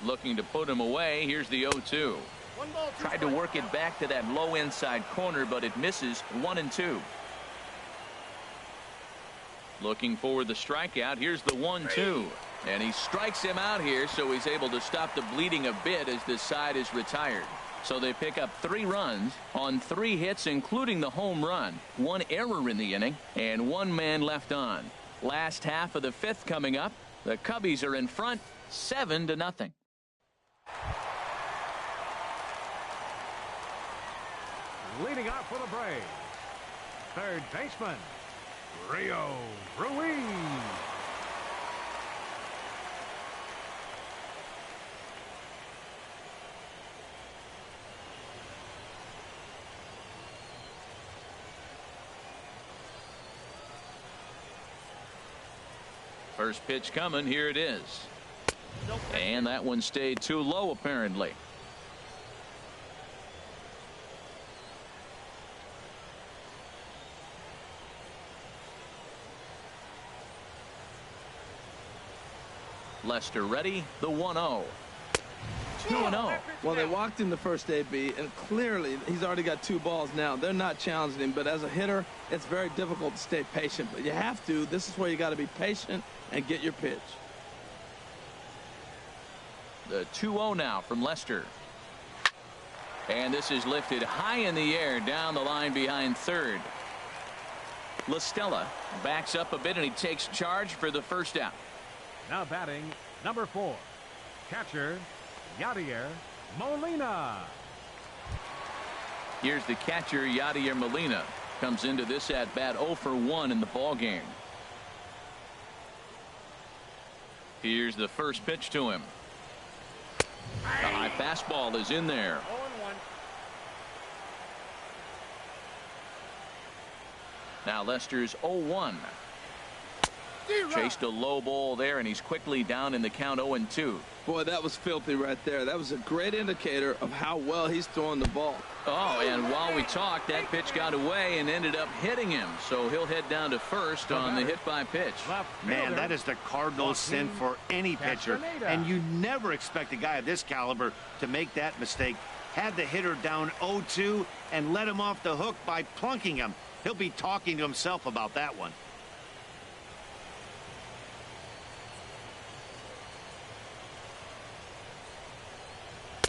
Looking to put him away. Here's the 0-2. Tried to work it back to that low inside corner, but it misses. 1-2. Looking for the strikeout. Here's the 1-2. And he strikes him out here, so he's able to stop the bleeding a bit as this side is retired. So they pick up 3 runs on 3 hits, including the home run. 1 error in the inning, and 1 man left on. Last half of the 5th coming up. The Cubbies are in front, 7-0. Leading off for the Braves, third baseman, Rio Ruiz. First pitch coming. Here it is. And that one stayed too low, apparently. Lester ready. The 1-0. 2-0. Well, they walked in the first AB, and clearly he's already got 2 balls now. They're not challenging him, but as a hitter, it's very difficult to stay patient. But you have to. This is where you got to be patient and get your pitch. The 2-0 now from Lester. And this is lifted high in the air down the line behind third. LaStella backs up a bit, and he takes charge for the first out. Now batting, number 4, catcher, Yadier Molina. Here's the catcher, Yadier Molina. Comes into this at bat 0 for 1 in the ball game. Here's the first pitch to him. The high fastball is in there. Now Lester's 0-1. Chased a low ball there, and he's quickly down in the count 0-2. Boy, that was filthy right there. That was a great indicator of how well he's throwing the ball. Oh, and while we talked, that pitch got away and ended up hitting him. So he'll head down to first on the hit by pitch. Man, that is the cardinal sin for any pitcher. And you never expect a guy of this caliber to make that mistake. Had the hitter down 0-2 and let him off the hook by plunking him. He'll be talking to himself about that one.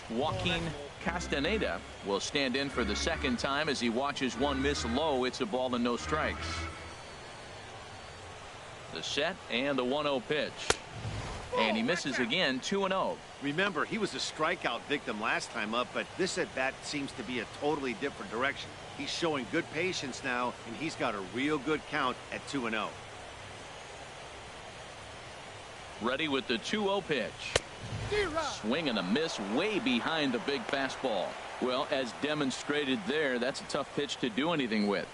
Joaquin Castaneda will stand in for the second time as he watches one miss low. It's a ball and no strikes. The set and the 1-0 pitch. And he misses again. 2-0. Remember, he was a strikeout victim last time up, but this at bat seems to be a totally different direction. He's showing good patience now, and he's got a real good count at 2-0. Ready with the 2-0 pitch. Swing and a miss way behind the big fastball. Well, as demonstrated there, that's a tough pitch to do anything with.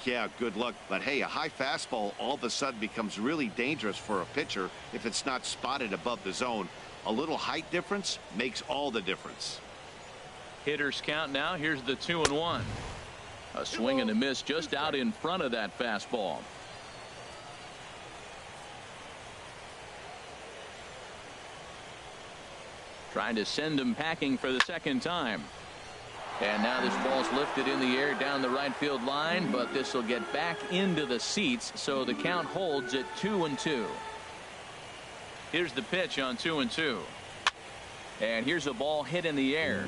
Yeah, good luck. But hey, a high fastball all of a sudden becomes really dangerous for a pitcher if it's not spotted above the zone. A little height difference makes all the difference. Hitters count now. Here's the 2-1. A swing and a miss just out in front of that fastball. Trying to send him packing for the second time. And now this ball's lifted in the air down the right field line, but this will get back into the seats, so the count holds at 2-2. Here's the pitch on 2-2. And here's a ball hit in the air.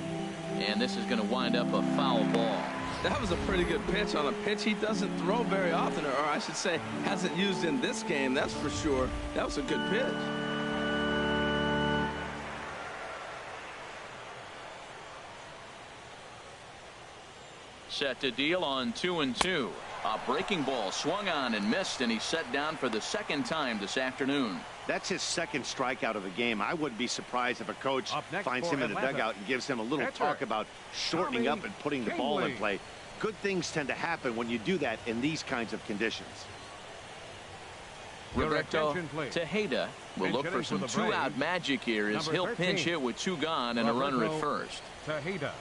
And this is going to wind up a foul ball. That was a pretty good pitch on a pitch he doesn't throw very often, or I should say hasn't used in this game, that's for sure. That was a good pitch. Set to deal on 2-2. A breaking ball swung on and missed, and he's set down for the second time this afternoon. That's his second strikeout of the game. I wouldn't be surprised if a coach finds him in the dugout and gives him a little talk about shortening up and putting the ball in play. Good things tend to happen when you do that in these kinds of conditions. Roberto Tejeda will look for some two-out magic here as he'll pinch hit with 2 gone and a runner at first. Tejeda.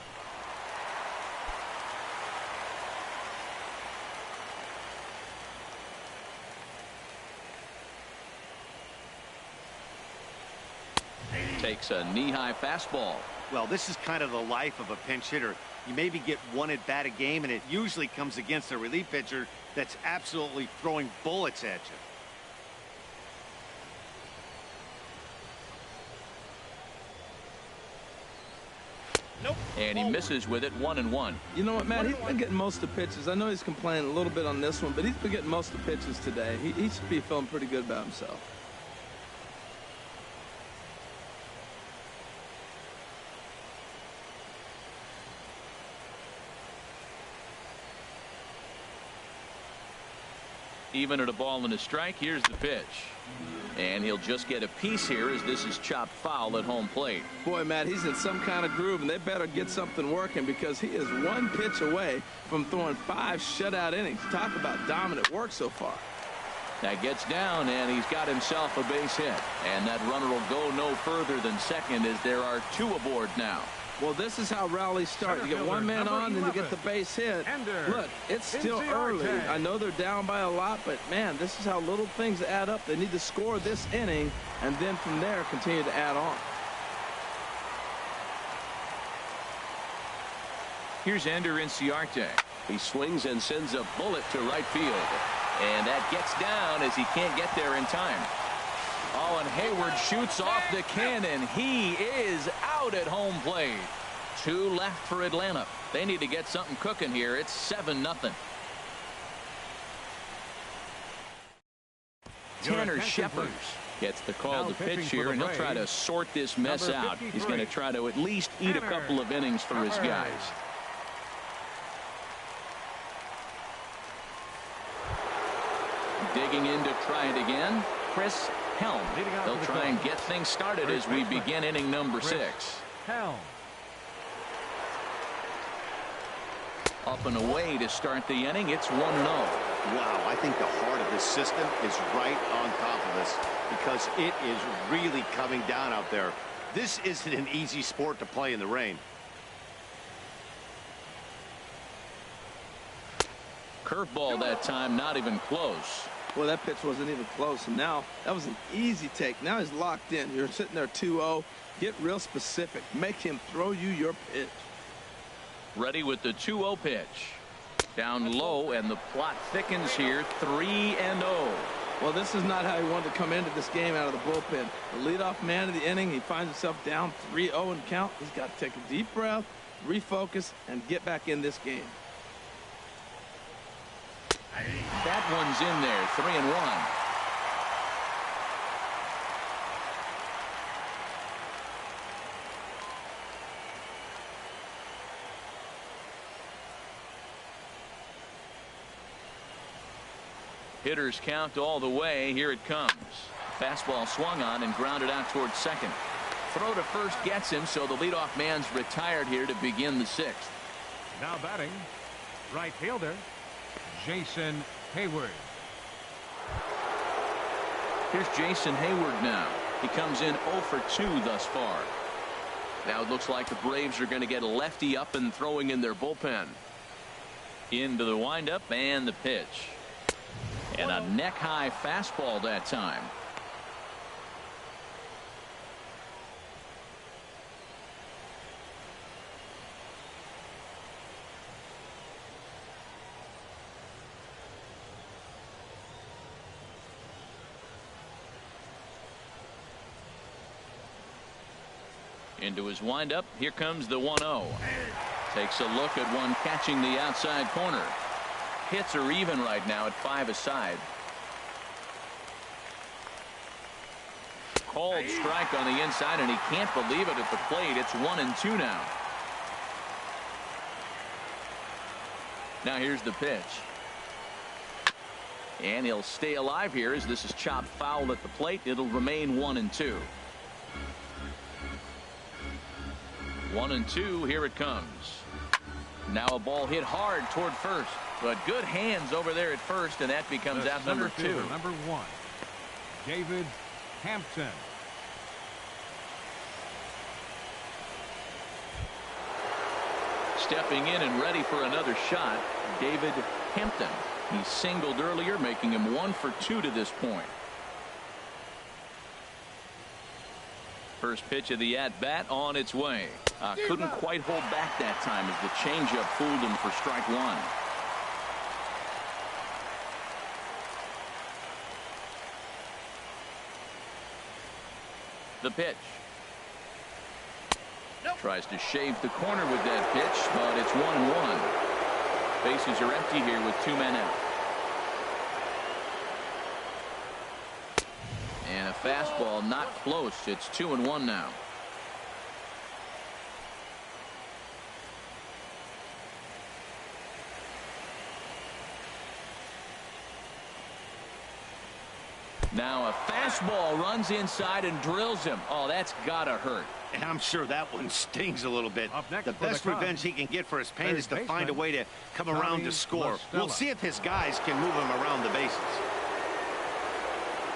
Takes a knee-high fastball. Well, this is kind of the life of a pinch hitter. You maybe get one at bat a game, and it usually comes against a relief pitcher that's absolutely throwing bullets at you. Nope. And he misses with it. 1-1. You know what, Matt? He's been getting most of the pitches. I know he's complaining a little bit on this one, but he's been getting most of the pitches today. He should be feeling pretty good about himself. Even at a ball and a strike, here's the pitch. And he'll just get a piece here as this is chopped foul at home plate. Boy, Matt, he's in some kind of groove, and they better get something working because he is one pitch away from throwing 5 shutout innings. Talk about dominant work so far. That gets down, and he's got himself a base hit. And that runner will go no further than second as there are 2 aboard now. Well, this is how rallies start. You get one man on, then you get the base hit. Look, it's still early. I know they're down by a lot, but, man, this is how little things add up. They need to score this inning, and then from there continue to add on. Here's Ender Inciarte. He swings and sends a bullet to right field. And that gets down as he can't get there in time. Oh, and Hayward shoots off the cannon. He is out at home plate. 2 left for Atlanta. They need to get something cooking here. It's 7-0. Tanner Shepard gets the call to pitch here, and he'll try to sort this mess out. He's going to try to at least eat a couple of innings for his guys. Digging in to try it again, Chris Helm. They'll try and get things started as we begin inning number 6. Up and away to start the inning. It's 1-0. Wow, I think the heart of this system is right on top of this because it is really coming down out there. This isn't an easy sport to play in the rain. Curveball that time, not even close. Well, that pitch wasn't even close, and now that was an easy take. Now he's locked in. You're sitting there 2-0. Get real specific. Make him throw you your pitch. Ready with the 2-0 pitch. Down low, and the plot thickens here. 3-0. Well, this is not how he wanted to come into this game out of the bullpen. The leadoff man of the inning, he finds himself down 3-0 in count. He's got to take a deep breath, refocus, and get back in this game. That one's in there. 3-1. Hitters count all the way. Here it comes. Fastball swung on and grounded out towards second. Throw to first gets him, so the leadoff man's retired here to begin the 6th. Now batting, right fielder, Jason Hayward. Here's Jason Hayward now. He comes in 0 for 2 thus far. Now it looks like the Braves are going to get a lefty up and throwing in their bullpen. Into the windup and the pitch. And a neck-high fastball that time. Into his windup. Here comes the 1-0. Takes a look at one catching the outside corner. Hits are even right now at 5 aside. Called strike on the inside, and he can't believe it at the plate. It's 1-2 now. Now here's the pitch. And he'll stay alive here as this is chopped foul at the plate. It'll remain 1-2. 1-2. Here it comes. Now a ball hit hard toward first, but good hands over there at first, and that becomes out number 2. Number 1, David Hampton. Stepping in and ready for another shot, David Hampton. He singled earlier, making him 1 for 2 to this point. First pitch of the at-bat on its way. Couldn't quite hold back that time as the changeup fooled him for strike 1. The pitch. Tries to shave the corner with that pitch, but it's 1-1. Bases are empty here with 2 men out. And a fastball not close. It's 2-1 now. Now a fastball runs inside and drills him. Oh, that's gotta hurt. And I'm sure that one stings a little bit. The best revenge he can get for his pain is to find a way to come around to score. We'll see if his guys can move him around the bases.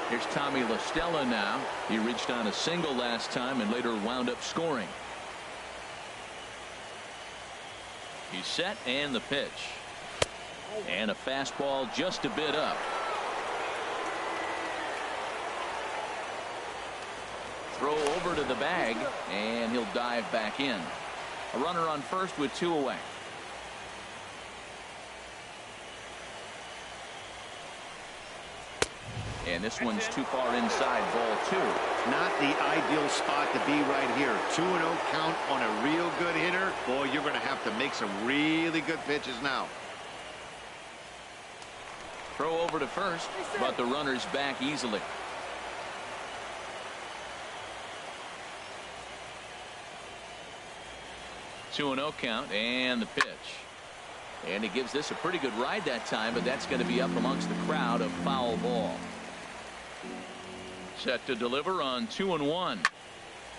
Here's Tommy La Stella now. He reached on a single last time and later wound up scoring. He's set, and the pitch. And a fastball just a bit up. Throw over to the bag, and he'll dive back in. A runner on first with 2 away. And this one's too far inside, ball 2. Not the ideal spot to be right here. 2-0 count on a real good hitter. Boy, you're going to have to make some really good pitches now. Throw over to first, but the runner's back easily. Two and 0 count, and the pitch. And he gives this a pretty good ride that time, but that's going to be up amongst the crowd. A foul ball. Set to deliver on 2-1.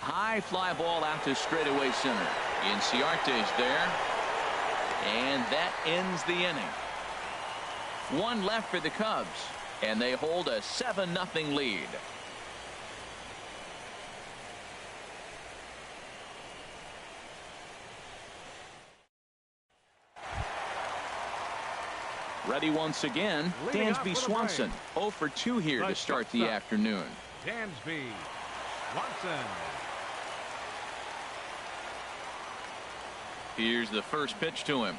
High fly ball out to straightaway center. Inciarte's there. And that ends the inning. 1 left for the Cubs, and they hold a 7-0 lead. Ready once again, Dansby Swanson. 0 for 2 here to start the afternoon. Dansby Swanson. Here's the first pitch to him.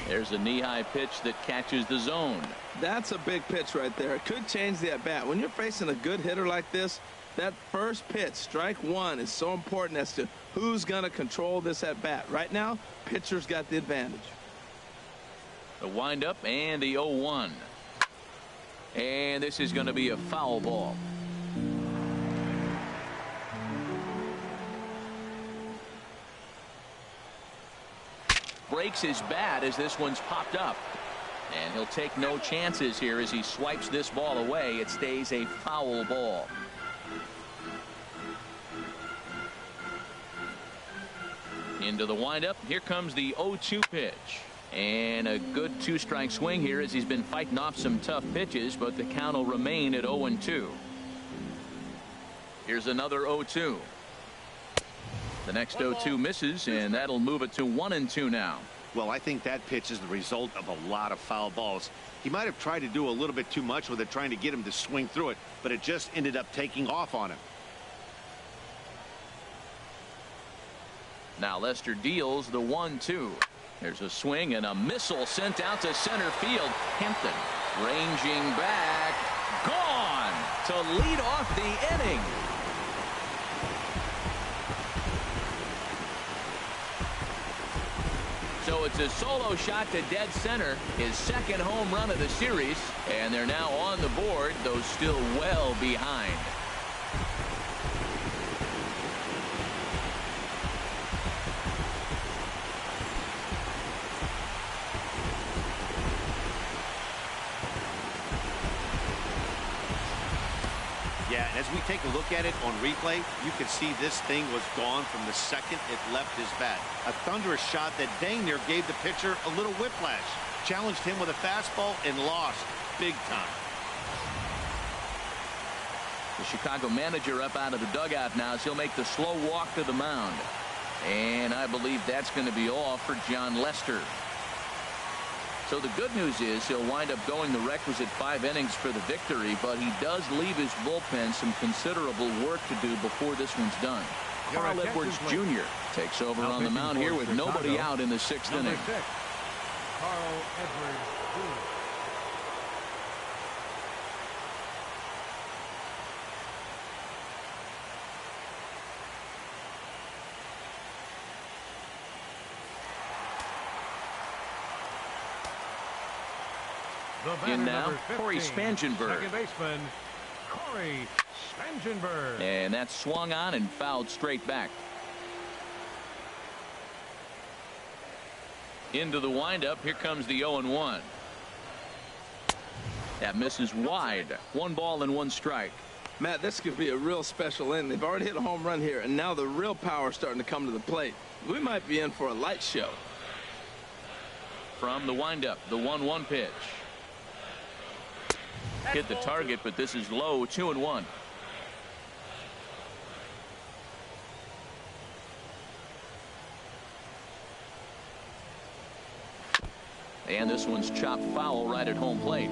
There's a knee-high pitch that catches the zone. That's a big pitch right there. It could change the at-bat. When you're facing a good hitter like this, that first pitch, strike 1, is so important as to who's going to control this at-bat. Right now, pitcher's got the advantage. The windup and the 0-1. And this is going to be a foul ball. Breaks his bat as this one's popped up. And he'll take no chances here as he swipes this ball away. It stays a foul ball. Into the windup. Here comes the 0-2 pitch. And a good 2-strike swing here as he's been fighting off some tough pitches, but the count will remain at 0-2. Here's another 0-2. The next 0-2 misses, and that'll move it to 1-2 now. Well, I think that pitch is the result of a lot of foul balls. He might have tried to do a little bit too much with it, trying to get him to swing through it, but it just ended up taking off on him. Now Lester deals the 1-2. There's a swing and a missile sent out to center field. Hampton ranging back, gone to lead off the inning. So it's a solo shot to dead center, his second home run of the series, and they're now on the board, though still well behind. Yeah, and as we take a look at it on replay, you can see this thing was gone from the second it left his bat. A thunderous shot that dang near gave the pitcher a little whiplash. Challenged him with a fastball and lost big time. The Chicago manager up out of the dugout now as he'll make the slow walk to the mound. And I believe that's going to be all for John Lester. So the good news is he'll wind up going the requisite 5 innings for the victory, but he does leave his bullpen some considerable work to do before this one's done. Carl Edwards Jr. takes over on the mound here with nobody out in the 6th inning. Carl Edwards Jr. In now, Corey Spangenberg. Second baseman, Corey Spangenberg. And that's swung on and fouled straight back. Into the windup. Here comes the 0-1. That misses wide. 1 ball and 1 strike. Matt, this could be a real special inning. They've already hit a home run here, and now the real power is starting to come to the plate. We might be in for a light show. From the windup, the 1-1 pitch. Hit the target, but this is low, 2-1. And this one's chopped foul right at home plate.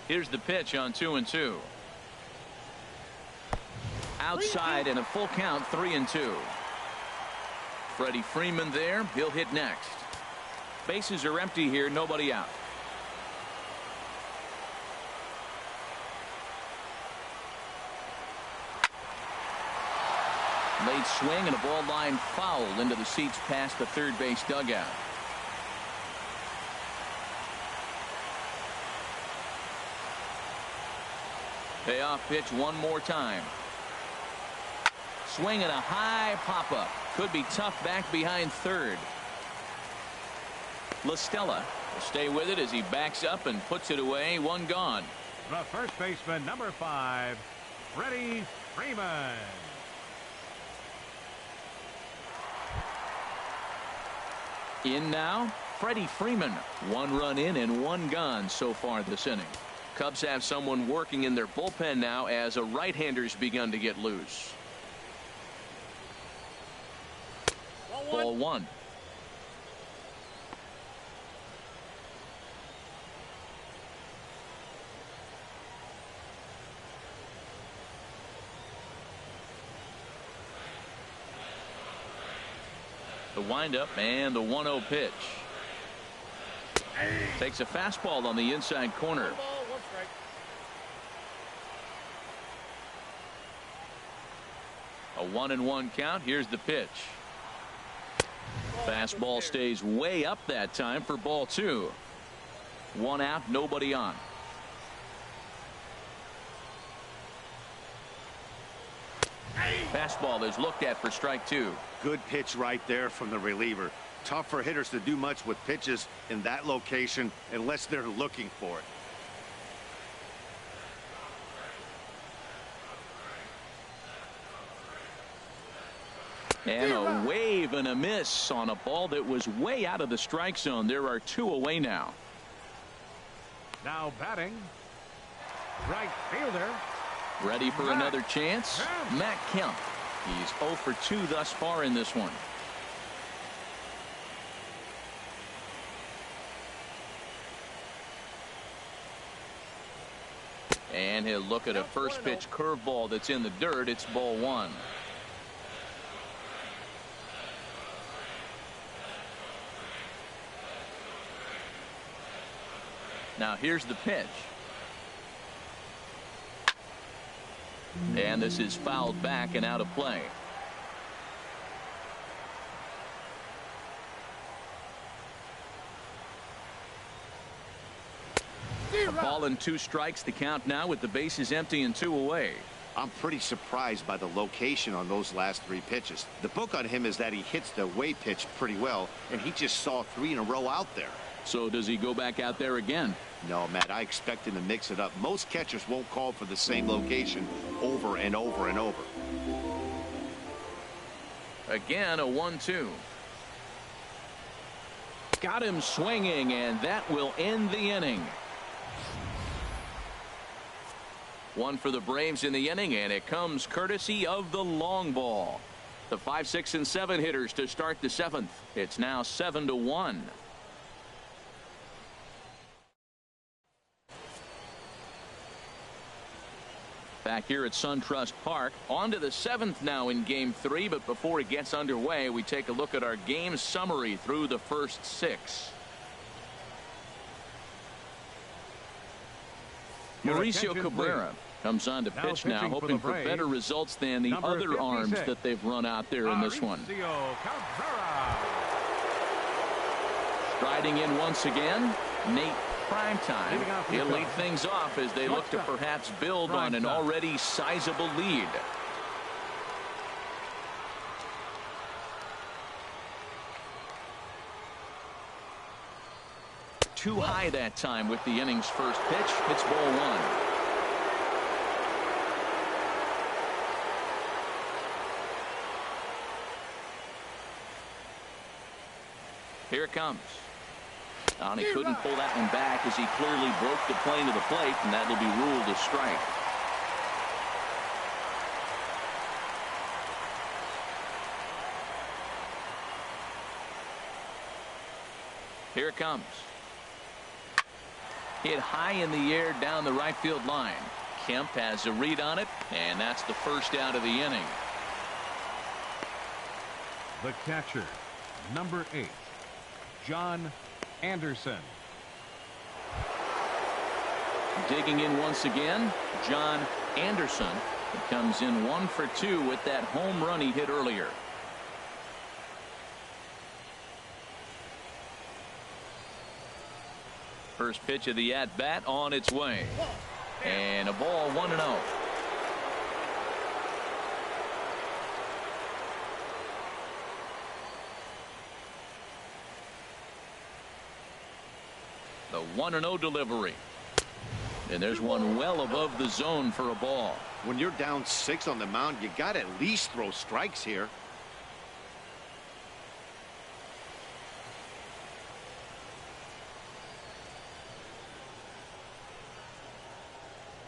Here's the pitch on 2-2. Outside and a full count, 3-2. Freddie Freeman there. He'll hit next. Bases are empty here, nobody out. Late swing and a ball line foul into the seats past the third base dugout. Payoff pitch one more time. Swing and a high pop-up. Could be tough back behind third. LaStella will stay with it as he backs up and puts it away. One gone. The first baseman, number 5, Freddie Freeman. In now, Freddie Freeman. 1 run in and 1 gone so far this inning. Cubs have someone working in their bullpen now as a right-hander's begun to get loose. Ball 1. The windup and the 1-0 pitch. Takes a fastball on the inside corner. A 1-1 count. Here's the pitch. Fastball stays way up that time for ball 2. 1 out, nobody on. Fastball is looked at for strike 2. Good pitch right there from the reliever. Tough for hitters to do much with pitches in that location unless they're looking for it. And a wave and a miss on a ball that was way out of the strike zone. There are 2 away now. Now batting, right fielder. Ready for another chance? Matt Kemp. He's 0 for 2 thus far in this one. And he'll look at a first pitch curveball that's in the dirt. It's ball 1. Now here's the pitch. And this is fouled back and out of play. A ball and 2 strikes to count now with the bases empty and 2 away. I'm pretty surprised by the location on those last 3 pitches. The book on him is that he hits the away pitch pretty well, and he just saw 3 in a row out there. So does he go back out there again? No, Matt, I expect him to mix it up. Most catchers won't call for the same location over and over and over. Again, a 1-2. Got him swinging, and that will end the inning. 1 for the Braves in the inning, and it comes courtesy of the long ball. The 5, 6, and 7 hitters to start the 7th. It's now 7-1. Back here at SunTrust Park. On to the 7th now in Game 3, but before it gets underway, we take a look at our game summary through the first 6. Mauricio Cabrera comes on to pitch now, hoping for better results than the other arms that they've run out there in this one. Striding in once again, Nate Primetime. He'll lead things off as they look to perhaps build on an already sizable lead. Too high that time with the inning's first pitch. It's ball 1. Here it comes. And he couldn't pull that one back as he clearly broke the plane to the plate, and that will be ruled a strike. Here it comes. Hit high in the air down the right field line. Kemp has a read on it, and that's the first out of the inning. The catcher, number 8, John Anderson. Digging in once again, John Anderson. It comes in 1 for 2 with that home run he hit earlier. First pitch of the at-bat on its way. And a ball 1-0. The 1-0 delivery. And there's one well above the zone for a ball. When you're down 6 on the mound, you got to at least throw strikes here.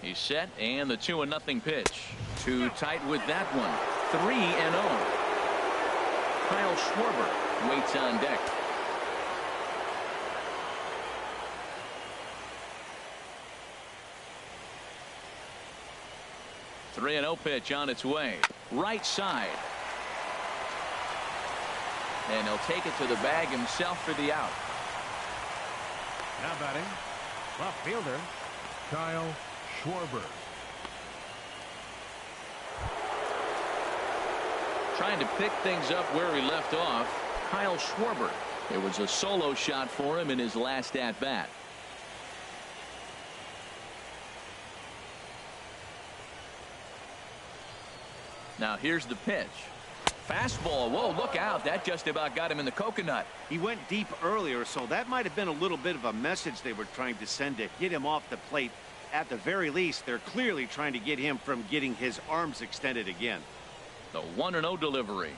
He's set, and the 2-0 pitch. Too tight with that one. 3-0. Kyle Schwarber waits on deck. The 3-0 pitch on its way. Right side. And he'll take it to the bag himself for the out. Now batting, left fielder, Kyle Schwarber. Trying to pick things up where he left off, Kyle Schwarber. It was a solo shot for him in his last at-bat. Now here's the pitch. Fastball. Whoa, look out. That just about got him in the coconut. He went deep earlier, so that might have been a little bit of a message they were trying to send to get him off the plate. At the very least, they're clearly trying to get him from getting his arms extended again. The 1-0 delivery.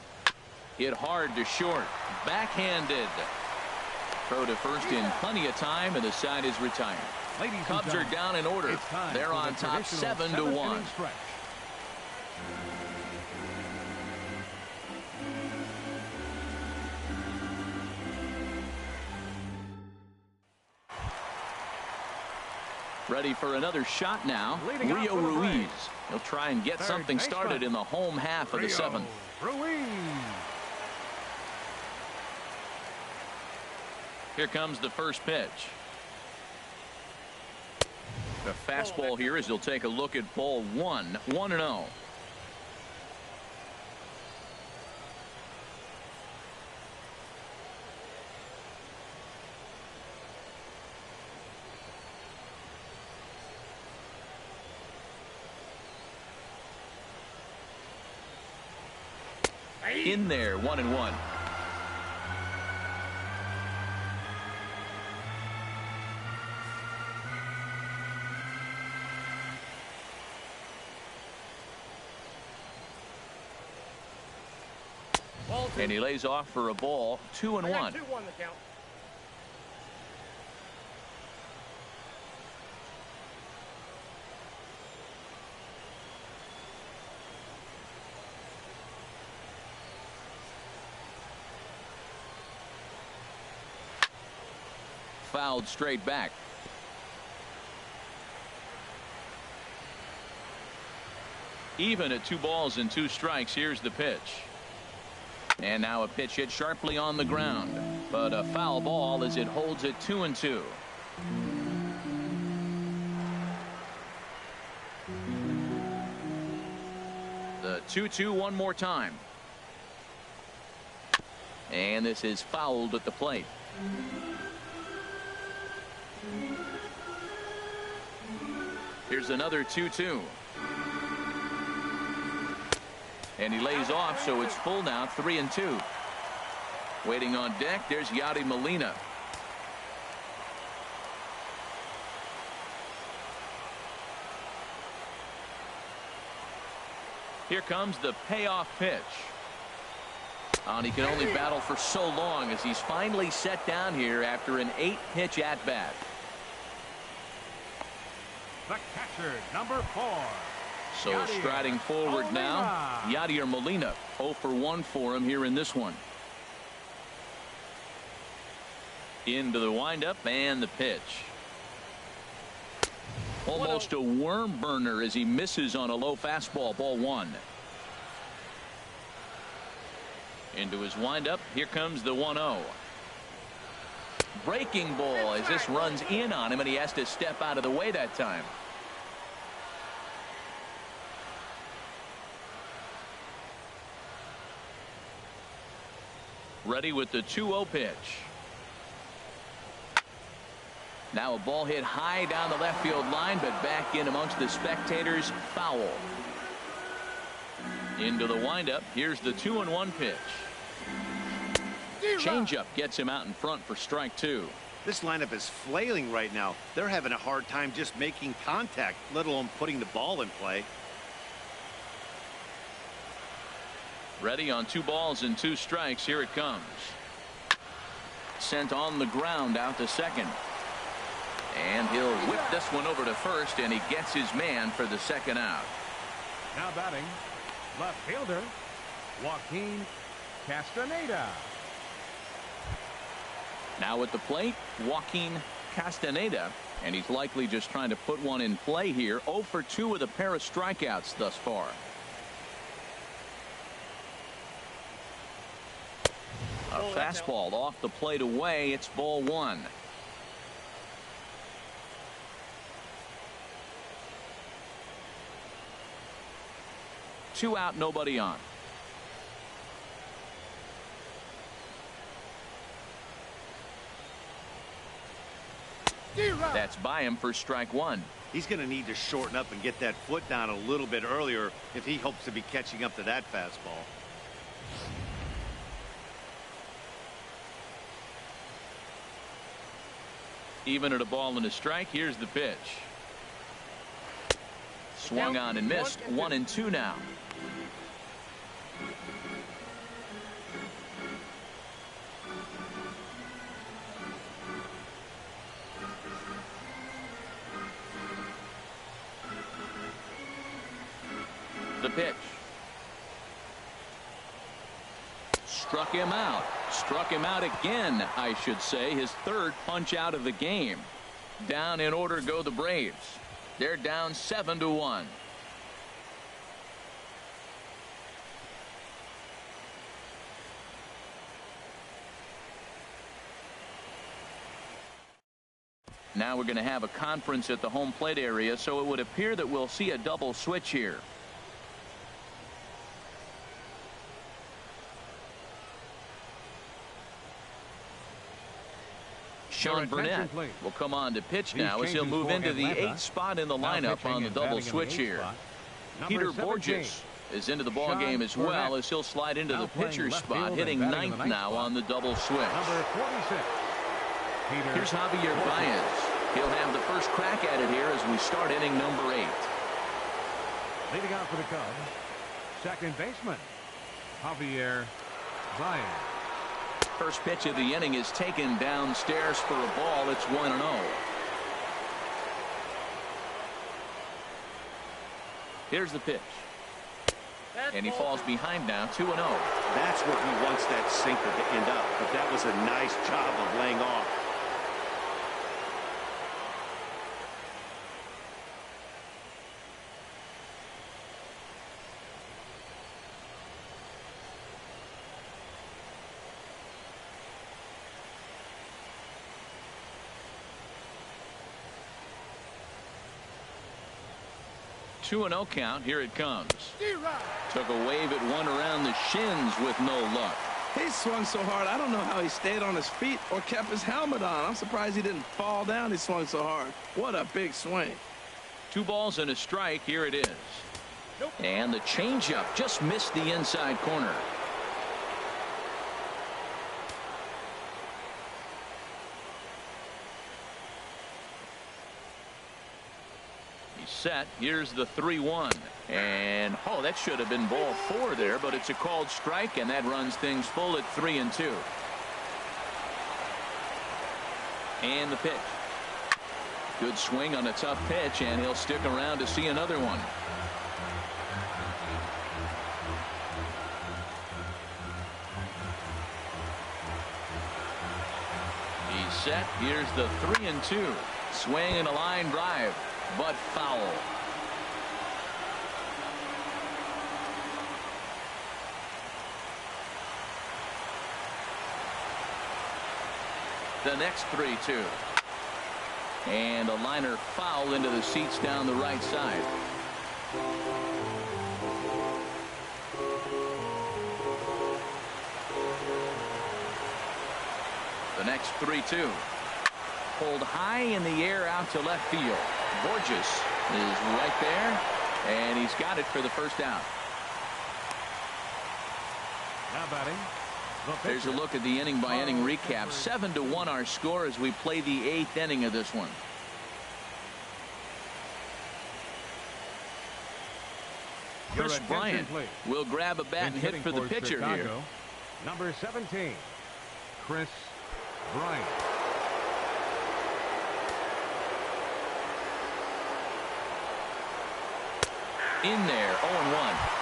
Hit hard to short. Backhanded. Throw to first in plenty of time, and the side is retired. Cubs are down in order. They're on top 7-1. Ready for another shot now. Rio Ruiz. He'll try and get something started in the home half of the 7th. Ruiz. Here comes the first pitch. The fastball here as he'll take a look at ball 1. 1-0. In there, 1-1. And he lays off for a ball. 2-1. Fouled straight back. Even at 2 balls and 2 strikes. Here's the pitch. And now a pitch hit sharply on the ground, but a foul ball as it holds it 2-2. The 2-2 one more time. And this is fouled at the plate. Here's another 2-2. And he lays off, so it's full now, 3-2. Waiting on deck, there's Yadi Molina. Here comes the payoff pitch. And he can only battle for so long as he's finally set down here after an 8-pitch at-bat. The catcher, number 4. So striding forward now, Yadier Molina. 0 for 1 for him here in this one. Into the windup and the pitch. Almost a worm burner as he misses on a low fastball. Ball 1. Into his windup. Here comes the 1-0. Breaking ball as this runs in on him, and he has to step out of the way that time. Ready with the 2-0 pitch. Now a ball hit high down the left field line, but back in amongst the spectators. Foul. Into the windup. Here's the 2-1 pitch. Changeup gets him out in front for strike 2. This lineup is flailing right now. They're having a hard time just making contact, let alone putting the ball in play. Ready on 2 balls and 2 strikes. Here it comes. Sent on the ground out to second. And he'll whip this one over to first, and he gets his man for the second out. Now batting, left fielder, Joaquin Castaneda. Now at the plate, Joaquin Castaneda, and he's likely just trying to put one in play here. 0 for 2 with a pair of strikeouts thus far. A fastball off the plate away. It's ball 1. Two out, nobody on. That's by him for strike 1. He's going to need to shorten up and get that foot down a little bit earlier if he hopes to be catching up to that fastball. Even at a ball and a strike. Here's the pitch. Swung on and missed. 1-2 now. The pitch. Struck him out. Struck him out again, I should say. His 3rd punch out of the game. Down in order go the Braves. They're down 7-1. Now we're going to have a conference at the home plate area, so it would appear that we'll see a double switch here. Sean Burnett will come on to pitch now as he'll move into the 8th spot in the lineup on the double switch here. Peter Borges is into the ball game as well as he'll slide into the pitcher's spot, hitting 9th now on the double switch. Here's Javier Baez. He'll have the first crack at it here as we start inning number 8. Leading out for the Cubs, second baseman Javier Baez. First pitch of the inning is taken downstairs for a ball. It's 1-0. Here's the pitch. And he falls behind now, 2-0. That's where he wants that sinker to end up, but that was a nice job of laying off. Two and 0 count. Here it comes. Took a wave at one around the shins with no luck. He swung so hard, I don't know how he stayed on his feet or kept his helmet on. I'm surprised he didn't fall down. He swung so hard. What a big swing. 2 balls and a strike. Here it is. And the changeup just missed the inside corner. He's set. Here's the 3-1. And, oh, that should have been ball 4 there, but it's a called strike, and that runs things full at 3-2. And the pitch. Good swing on a tough pitch, and he'll stick around to see another one. He's set. Here's the 3-2. Swing and a line drive, but foul. The next 3-2. And a liner foul into the seats down the right side. The next 3-2. Pulled high in the air out to left field. Borges is right there, and he's got it for the first out. Now batting. There's a look at the inning-by-inning recap. 7-1 our score as we play the 8th inning of this one. Chris Bryant will grab a bat and hit for the pitcher Chicago, here. Number 17, Chris Bryant. In there, 0-1.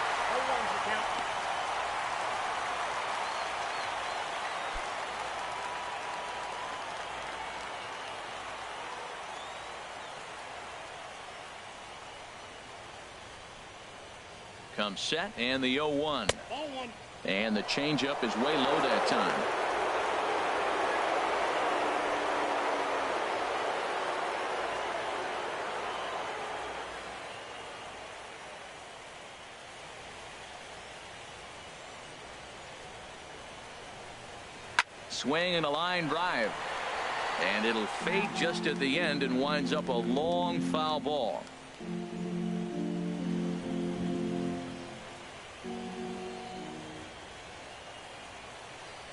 Comes set, and the 0-1. And the changeup is way low that time. Swing and a line drive. And it'll fade just at the end and winds up a long foul ball.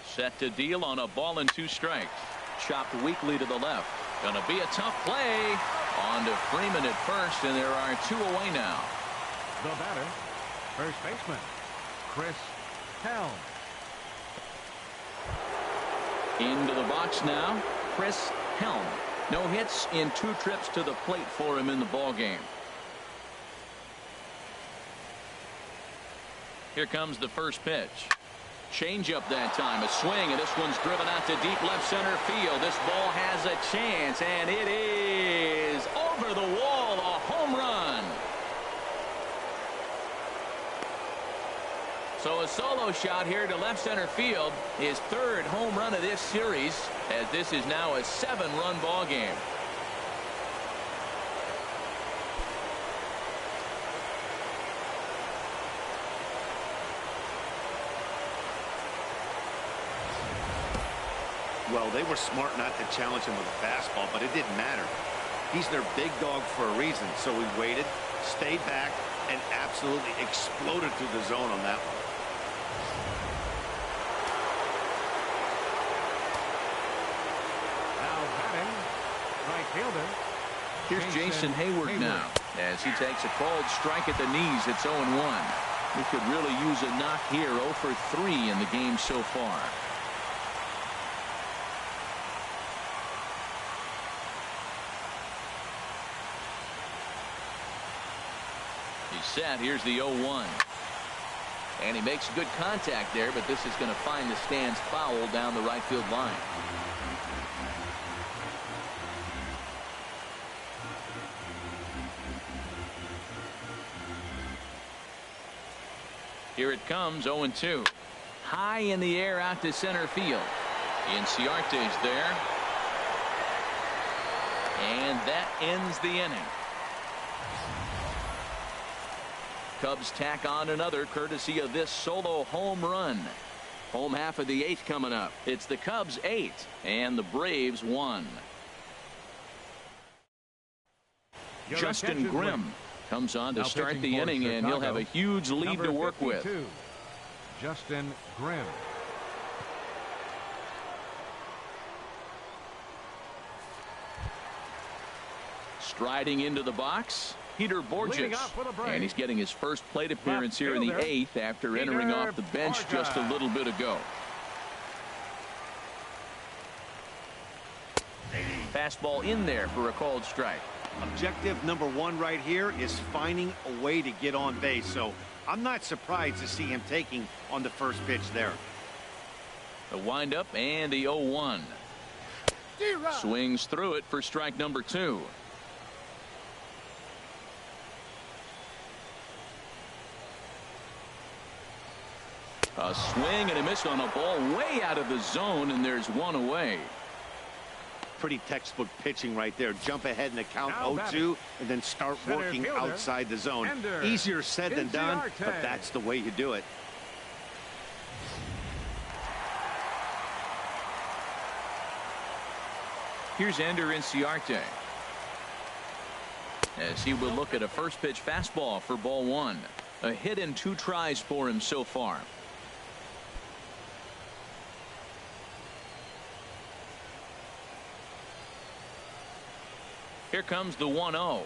Set to deal on a ball and 2 strikes. Chopped weakly to the left. Gonna be a tough play. On to Freeman at first, and there are 2 away now. The batter, first baseman, Chris Helm. Into the box now, Chris Helm. No hits in 2 trips to the plate for him in the ball game. Here comes the first pitch. Change up that time. A swing, and this one's driven out to deep left center field. This ball has a chance, and it is over the wall. A home run. So a solo shot here to left center field. His 3rd home run of this series, as this is now a 7-run ball game. Well, they were smart not to challenge him with a fastball, but it didn't matter. He's their big dog for a reason. So he waited, stayed back, and absolutely exploded through the zone on that one. Now batting, right fielder. Here's Jason Hayward now as he takes a called strike at the knees. It's 0-1. He could really use a knock here. 0 for 3 in the game so far. He's set. Here's the 0-1. And he makes good contact there, but this is going to find the stands foul down the right field line. Here it comes, 0-2. High in the air out to center field. Inciarte's there. And that ends the inning. Cubs tack on another courtesy of this solo home run. Home half of the 8th coming up. It's the Cubs 8 and the Braves 1. Justin Grimm comes on to start the inning, and he'll have a huge lead to work with. Justin Grimm. Striding into the box, Peter Borges. And he's getting his first plate appearance here in the 8th after entering off the bench just a little bit ago. Fastball in there for a called strike. Objective number 1 right here is finding a way to get on base. So I'm not surprised to see him taking on the first pitch there. The windup and the 0-1. Swings through it for strike number 2. A swing and a miss on a ball way out of the zone, and there's one away. Pretty textbook pitching right there. Jump ahead in the count 0-2 and then start working outside the zone. Easier said than done, but that's the way you do it. Here's Ender Inciarte as he will look at a first pitch fastball for ball 1. A hit in 2 tries for him so far. Here comes the 1-0.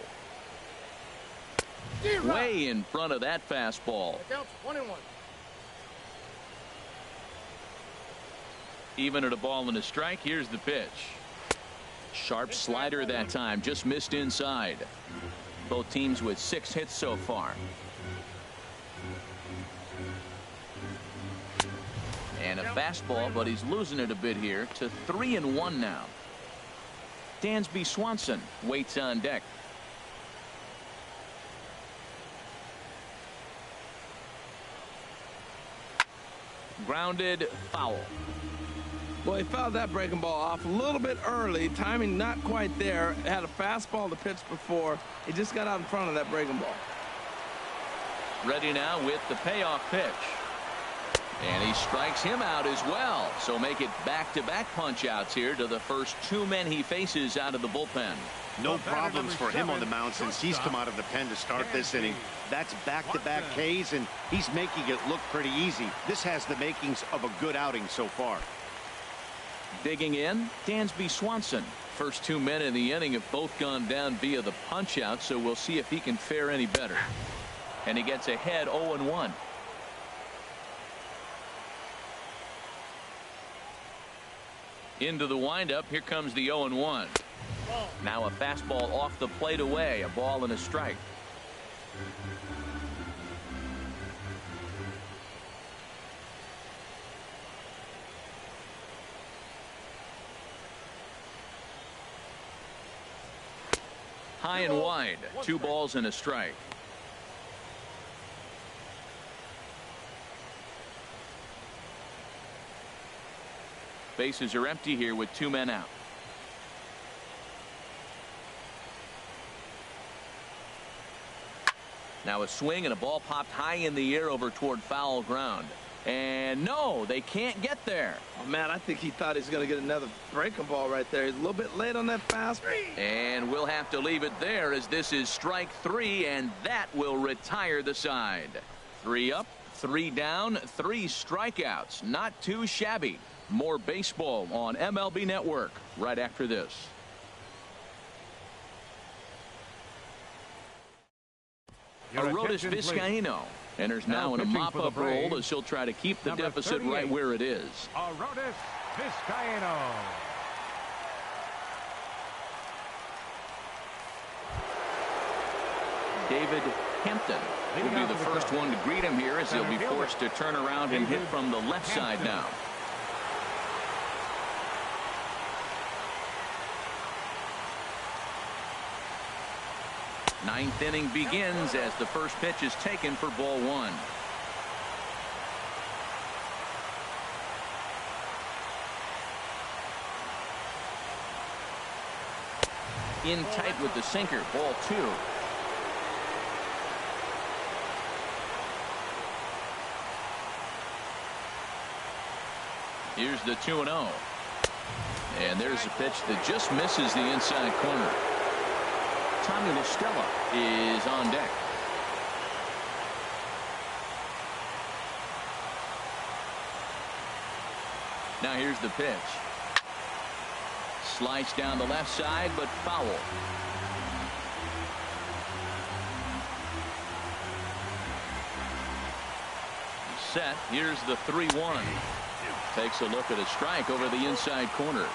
Way in front of that fastball. Even at a ball and a strike, here's the pitch. Sharp slider that time, just missed inside. Both teams with 6 hits so far. And a fastball, but he's losing it a bit here to 3-1 now. Dansby Swanson waits on deck. Grounded, foul. Well, he fouled that breaking ball off a little bit early. Timing not quite there. Had a fastball to pitch before. He just got out in front of that breaking ball. Ready now with the payoff pitch. And he strikes him out as well. So make it back-to-back punch-outs here to the first 2 men he faces out of the bullpen. No problems for him on the mound since he's come out of the pen to start this inning. That's back-to-back Ks, and he's making it look pretty easy. This has the makings of a good outing so far. Digging in, Dansby Swanson. First 2 men in the inning have both gone down via the punch-out, so we'll see if he can fare any better. And he gets ahead 0-1. Into the windup. Here comes the 0-1. Now a fastball off the plate away. A ball and a strike. High and wide. 2 balls and a strike. Bases are empty here with 2 men out. Now a swing and a ball popped high in the air over toward foul ground. And no, they can't get there. Oh, man, I think he thought he was going to get another breaking ball right there. He's a little bit late on that fastball. And we'll have to leave it there as this is strike 3, and that will retire the side. 3 up, 3 down, 3 strikeouts. Not too shabby. More baseball on MLB Network right after this. Arodys Vizcaino enters now in a mop-up role as he'll try to keep the deficit right where it is. Arodys Vizcaino. David Hampton will be the first one to greet him here as he'll be forced to turn around and hit from the left side now. Ninth inning begins as the first pitch is taken for ball 1. In tight with the sinker, ball 2. Here's the 2-0. And there's a pitch that just misses the inside corner. Tommy La Stella is on deck. Now here's the pitch. Sliced down the left side, but foul. set. Here's the 3-1. Takes a look at a strike over the inside corner.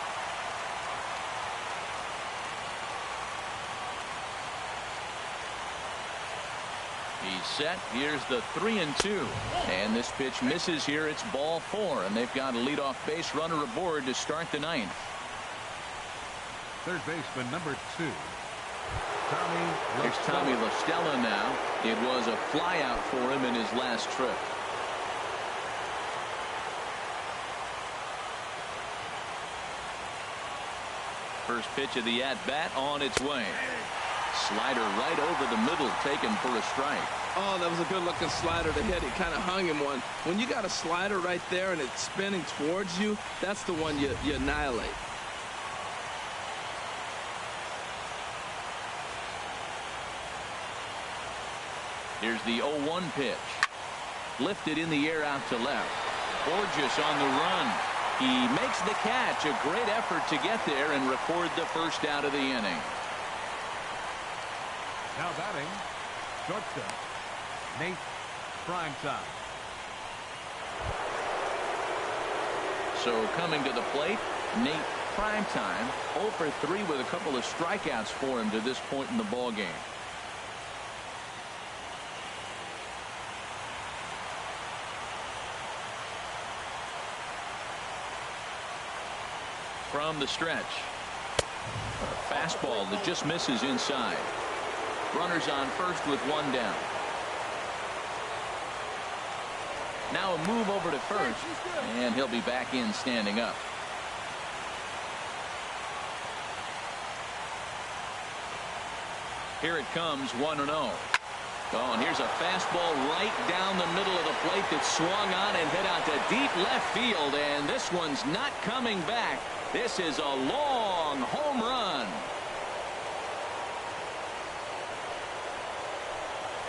He's set. Here's the 3-2. And this pitch misses here. It's ball 4. And they've got a leadoff base runner aboard to start the 9th. Third baseman, number 2. There's Tommy La Stella now. It was a flyout for him in his last trip. First pitch of the at-bat on its way. Slider right over the middle, taken for a strike. Oh, that was a good-looking slider to hit. He kind of hung him one. When you got a slider right there and it's spinning towards you, that's the one you annihilate. Here's the 0-1 pitch. Lifted in the air out to left. Borges on the run. He makes the catch. A great effort to get there and record the first out of the inning. Now batting, shortstop, Nate Primetime. So coming to the plate, Nate Primetime, 0 for 3 with a couple of strikeouts for him to this point in the ball game. From the stretch. A fastball that just misses inside. Runners on first with 1 down. Now a move over to first, and he'll be back in standing up. Here it comes, 1-0. Oh, and here's a fastball right down the middle of the plate that swung on and hit out to deep left field, and this one's not coming back. This is a long home run.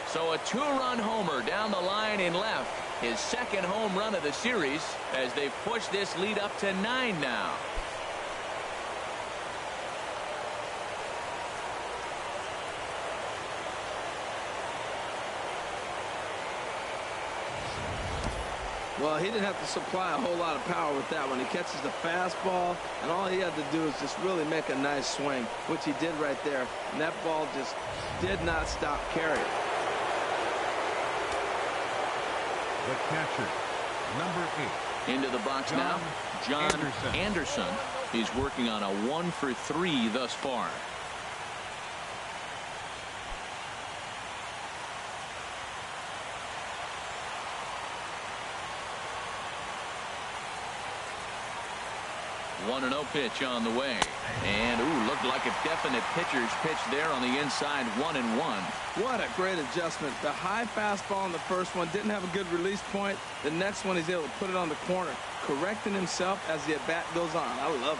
So a 2-run homer down the line in left. His second home run of the series as they push this lead up to 9 now. Well, he didn't have to supply a whole lot of power with that one. He catches the fastball, and all he had to do is just really make a nice swing, which he did right there. And that ball just did not stop carrying. The catcher, number 8. Into the box now, John Anderson. He's working on a 1 for 3 thus far. One 1-0 pitch on the way. And, ooh, looked like a definite pitcher's pitch there on the inside, 1-1. What a great adjustment. The high fastball in the first one didn't have a good release point. The next one, he's able to put it on the corner, correcting himself as the at-bat goes on. I love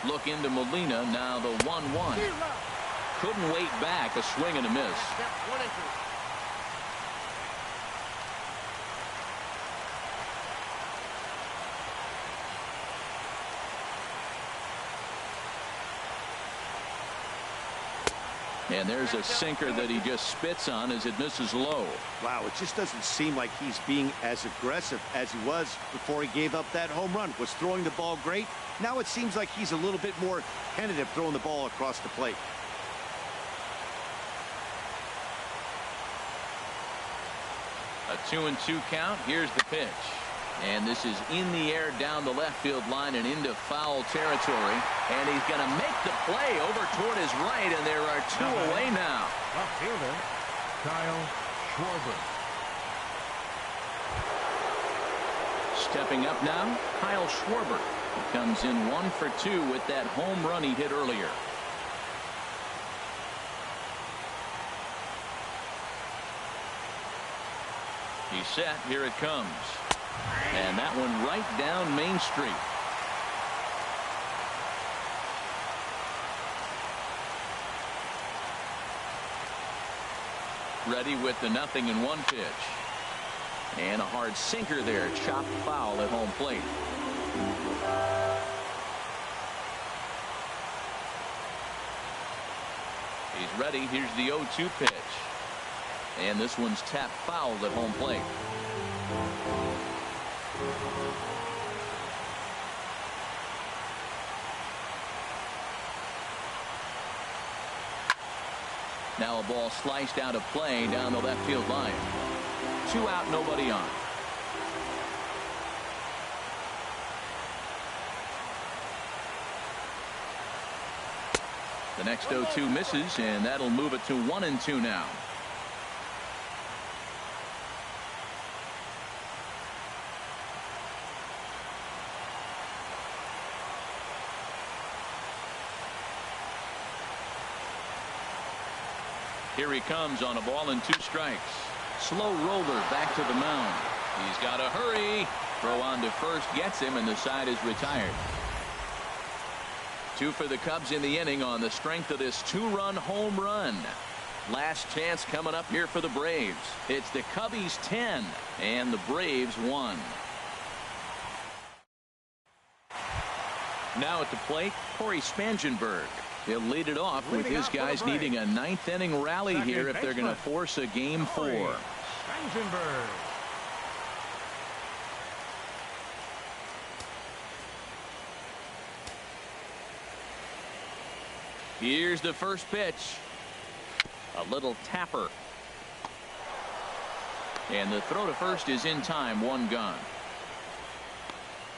it. Look into Molina, now the 1-1. Couldn't wait back, a swing and a miss. And there's a sinker that he just spits on as it misses low. Wow, it just doesn't seem like he's being as aggressive as he was before he gave up that home run. Was throwing the ball great. Now it seems like he's a little bit more tentative throwing the ball across the plate. A 2-2 count. Here's the pitch. And this is in the air down the left field line and into foul territory. And he's going to make the play over toward his right, and there are 2 away now. Left fielder, Kyle Schwarber. Stepping up now, Kyle Schwarber. He comes in 1 for 2 with that home run he hit earlier. He's set. Here it comes. And that one right down Main Street. Ready with the 0-1 pitch. And a hard sinker there. Chopped foul at home plate. He's ready. Here's the 0-2 pitch. And this one's tapped foul at home plate. Now a ball sliced out of play down the left field line. 2 out, nobody on. The next 0-2 misses, and that'll move it to 1-2 now. Here he comes on a ball and 2 strikes. Slow roller back to the mound. He's got to hurry. Throw on to first gets him, and the side is retired. 2 for the Cubs in the inning on the strength of this 2-run home run. Last chance coming up here for the Braves. It's the Cubbies 10 and the Braves 1. Now at the plate, Corey Spangenberg. He'll lead it off with his guys needing a 9th inning rally here if they're going to force a game 4. Spangenberg. Here's the first pitch. A little tapper. And the throw to first is in time. 1 gone.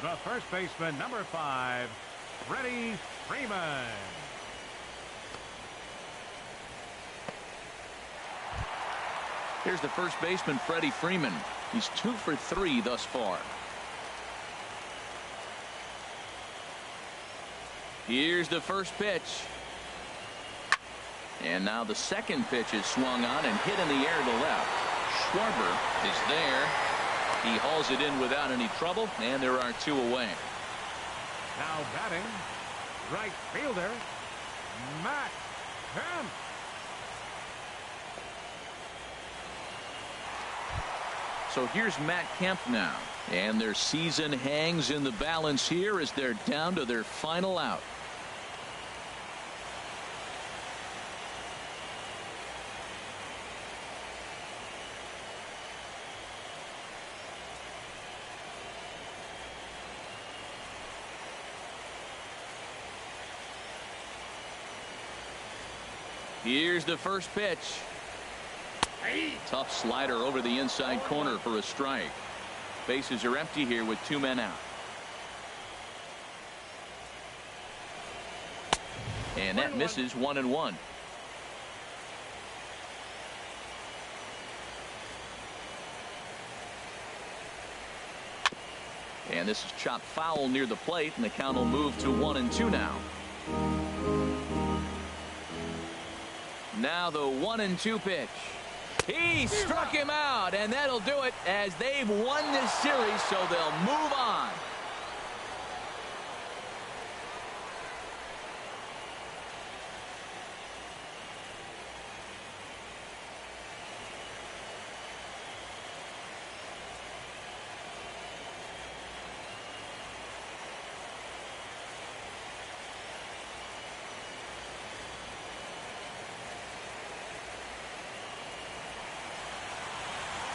The first baseman, number 5, Freddie Freeman. Here's the first baseman, Freddie Freeman. He's 2 for 3 thus far. Here's the first pitch. And now the second pitch is swung on and hit in the air to left. Schwarber is there. He hauls it in without any trouble, and there are 2 away. Now batting, right fielder, Matt Kemp. So here's Matt Kemp now, and their season hangs in the balance here as they're down to their final out. Here's the first pitch. Tough slider over the inside corner for a strike. Bases are empty here with 2 men out. And that misses. 1-1. And this is chopped foul near the plate, and the count will move to 1-2 now. Now the 1-2 pitch. He struck him out, and that'll do it as they've won this series, so they'll move on.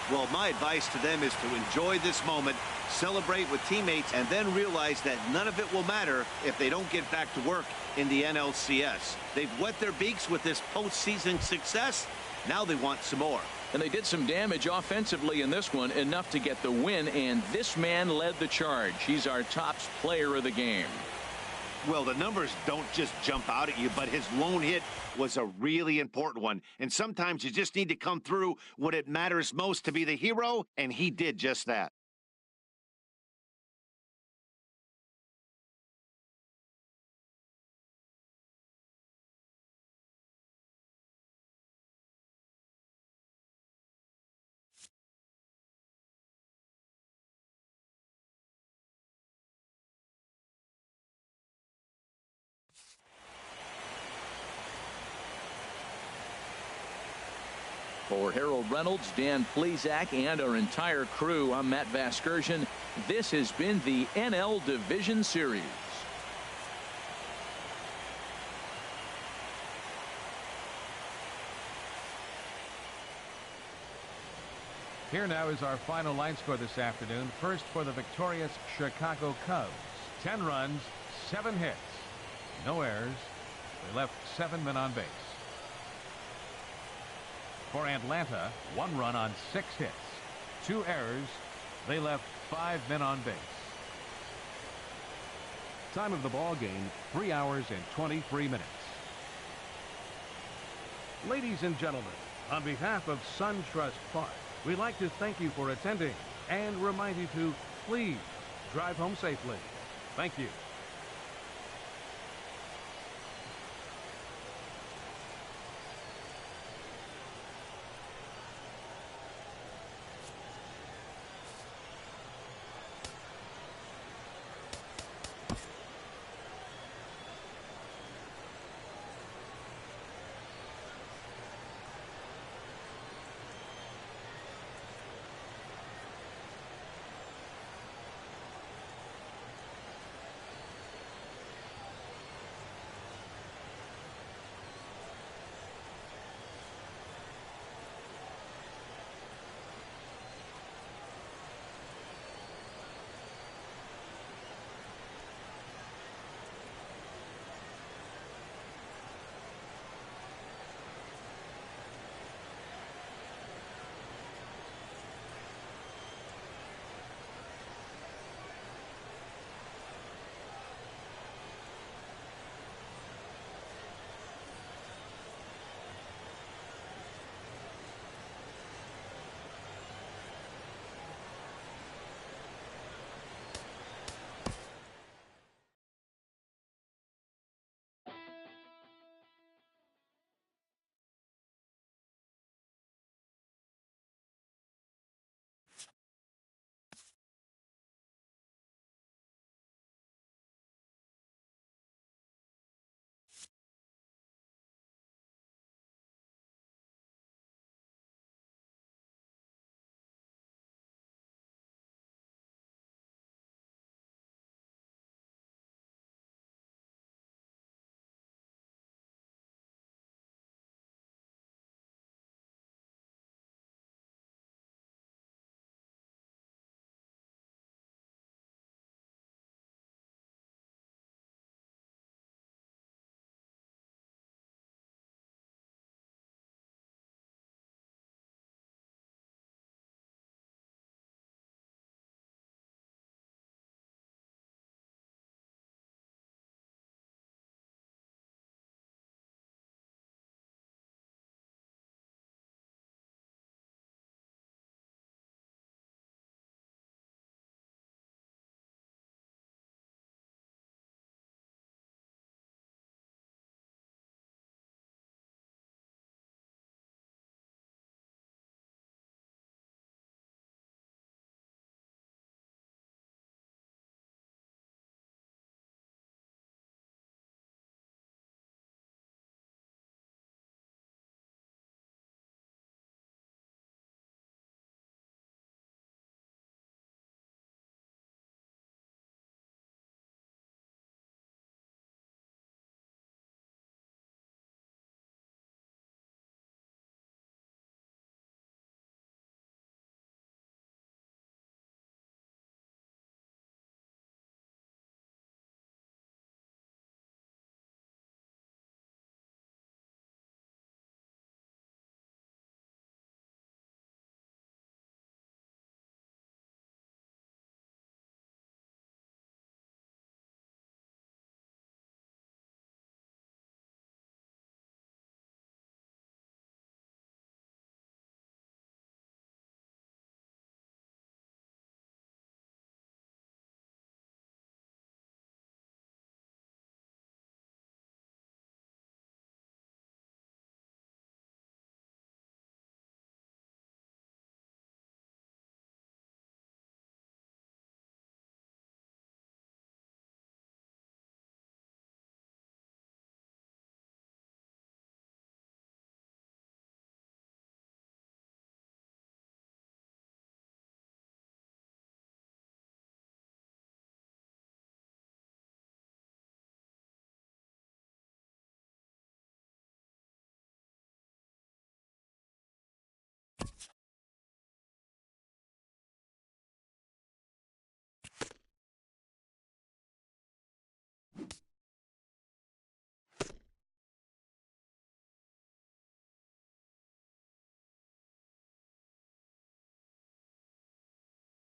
Well, my advice to them is to enjoy this moment, celebrate with teammates, and then realize that none of it will matter if they don't get back to work in the NLCS. They've wet their beaks with this postseason success. Now they want some more. And they did some damage offensively in this one, enough to get the win, and this man led the charge. He's our top player of the game. Well, the numbers don't just jump out at you, but his lone hit was a really important one. And sometimes you just need to come through when it matters most to be the hero, and he did just that. For Harold Reynolds, Dan Plesac, and our entire crew, I'm Matt Vasgersian. This has been the NL Division Series. Here now is our final line score this afternoon. First for the victorious Chicago Cubs. 10 runs, 7 hits, no errors. They left 7 men on base. For Atlanta, 1 run on 6 hits, 2 errors. They left 5 men on base. Time of the ball game, 3 hours and 23 minutes. Ladies and gentlemen, on behalf of SunTrust Park, we'd like to thank you for attending and remind you to please drive home safely. Thank you.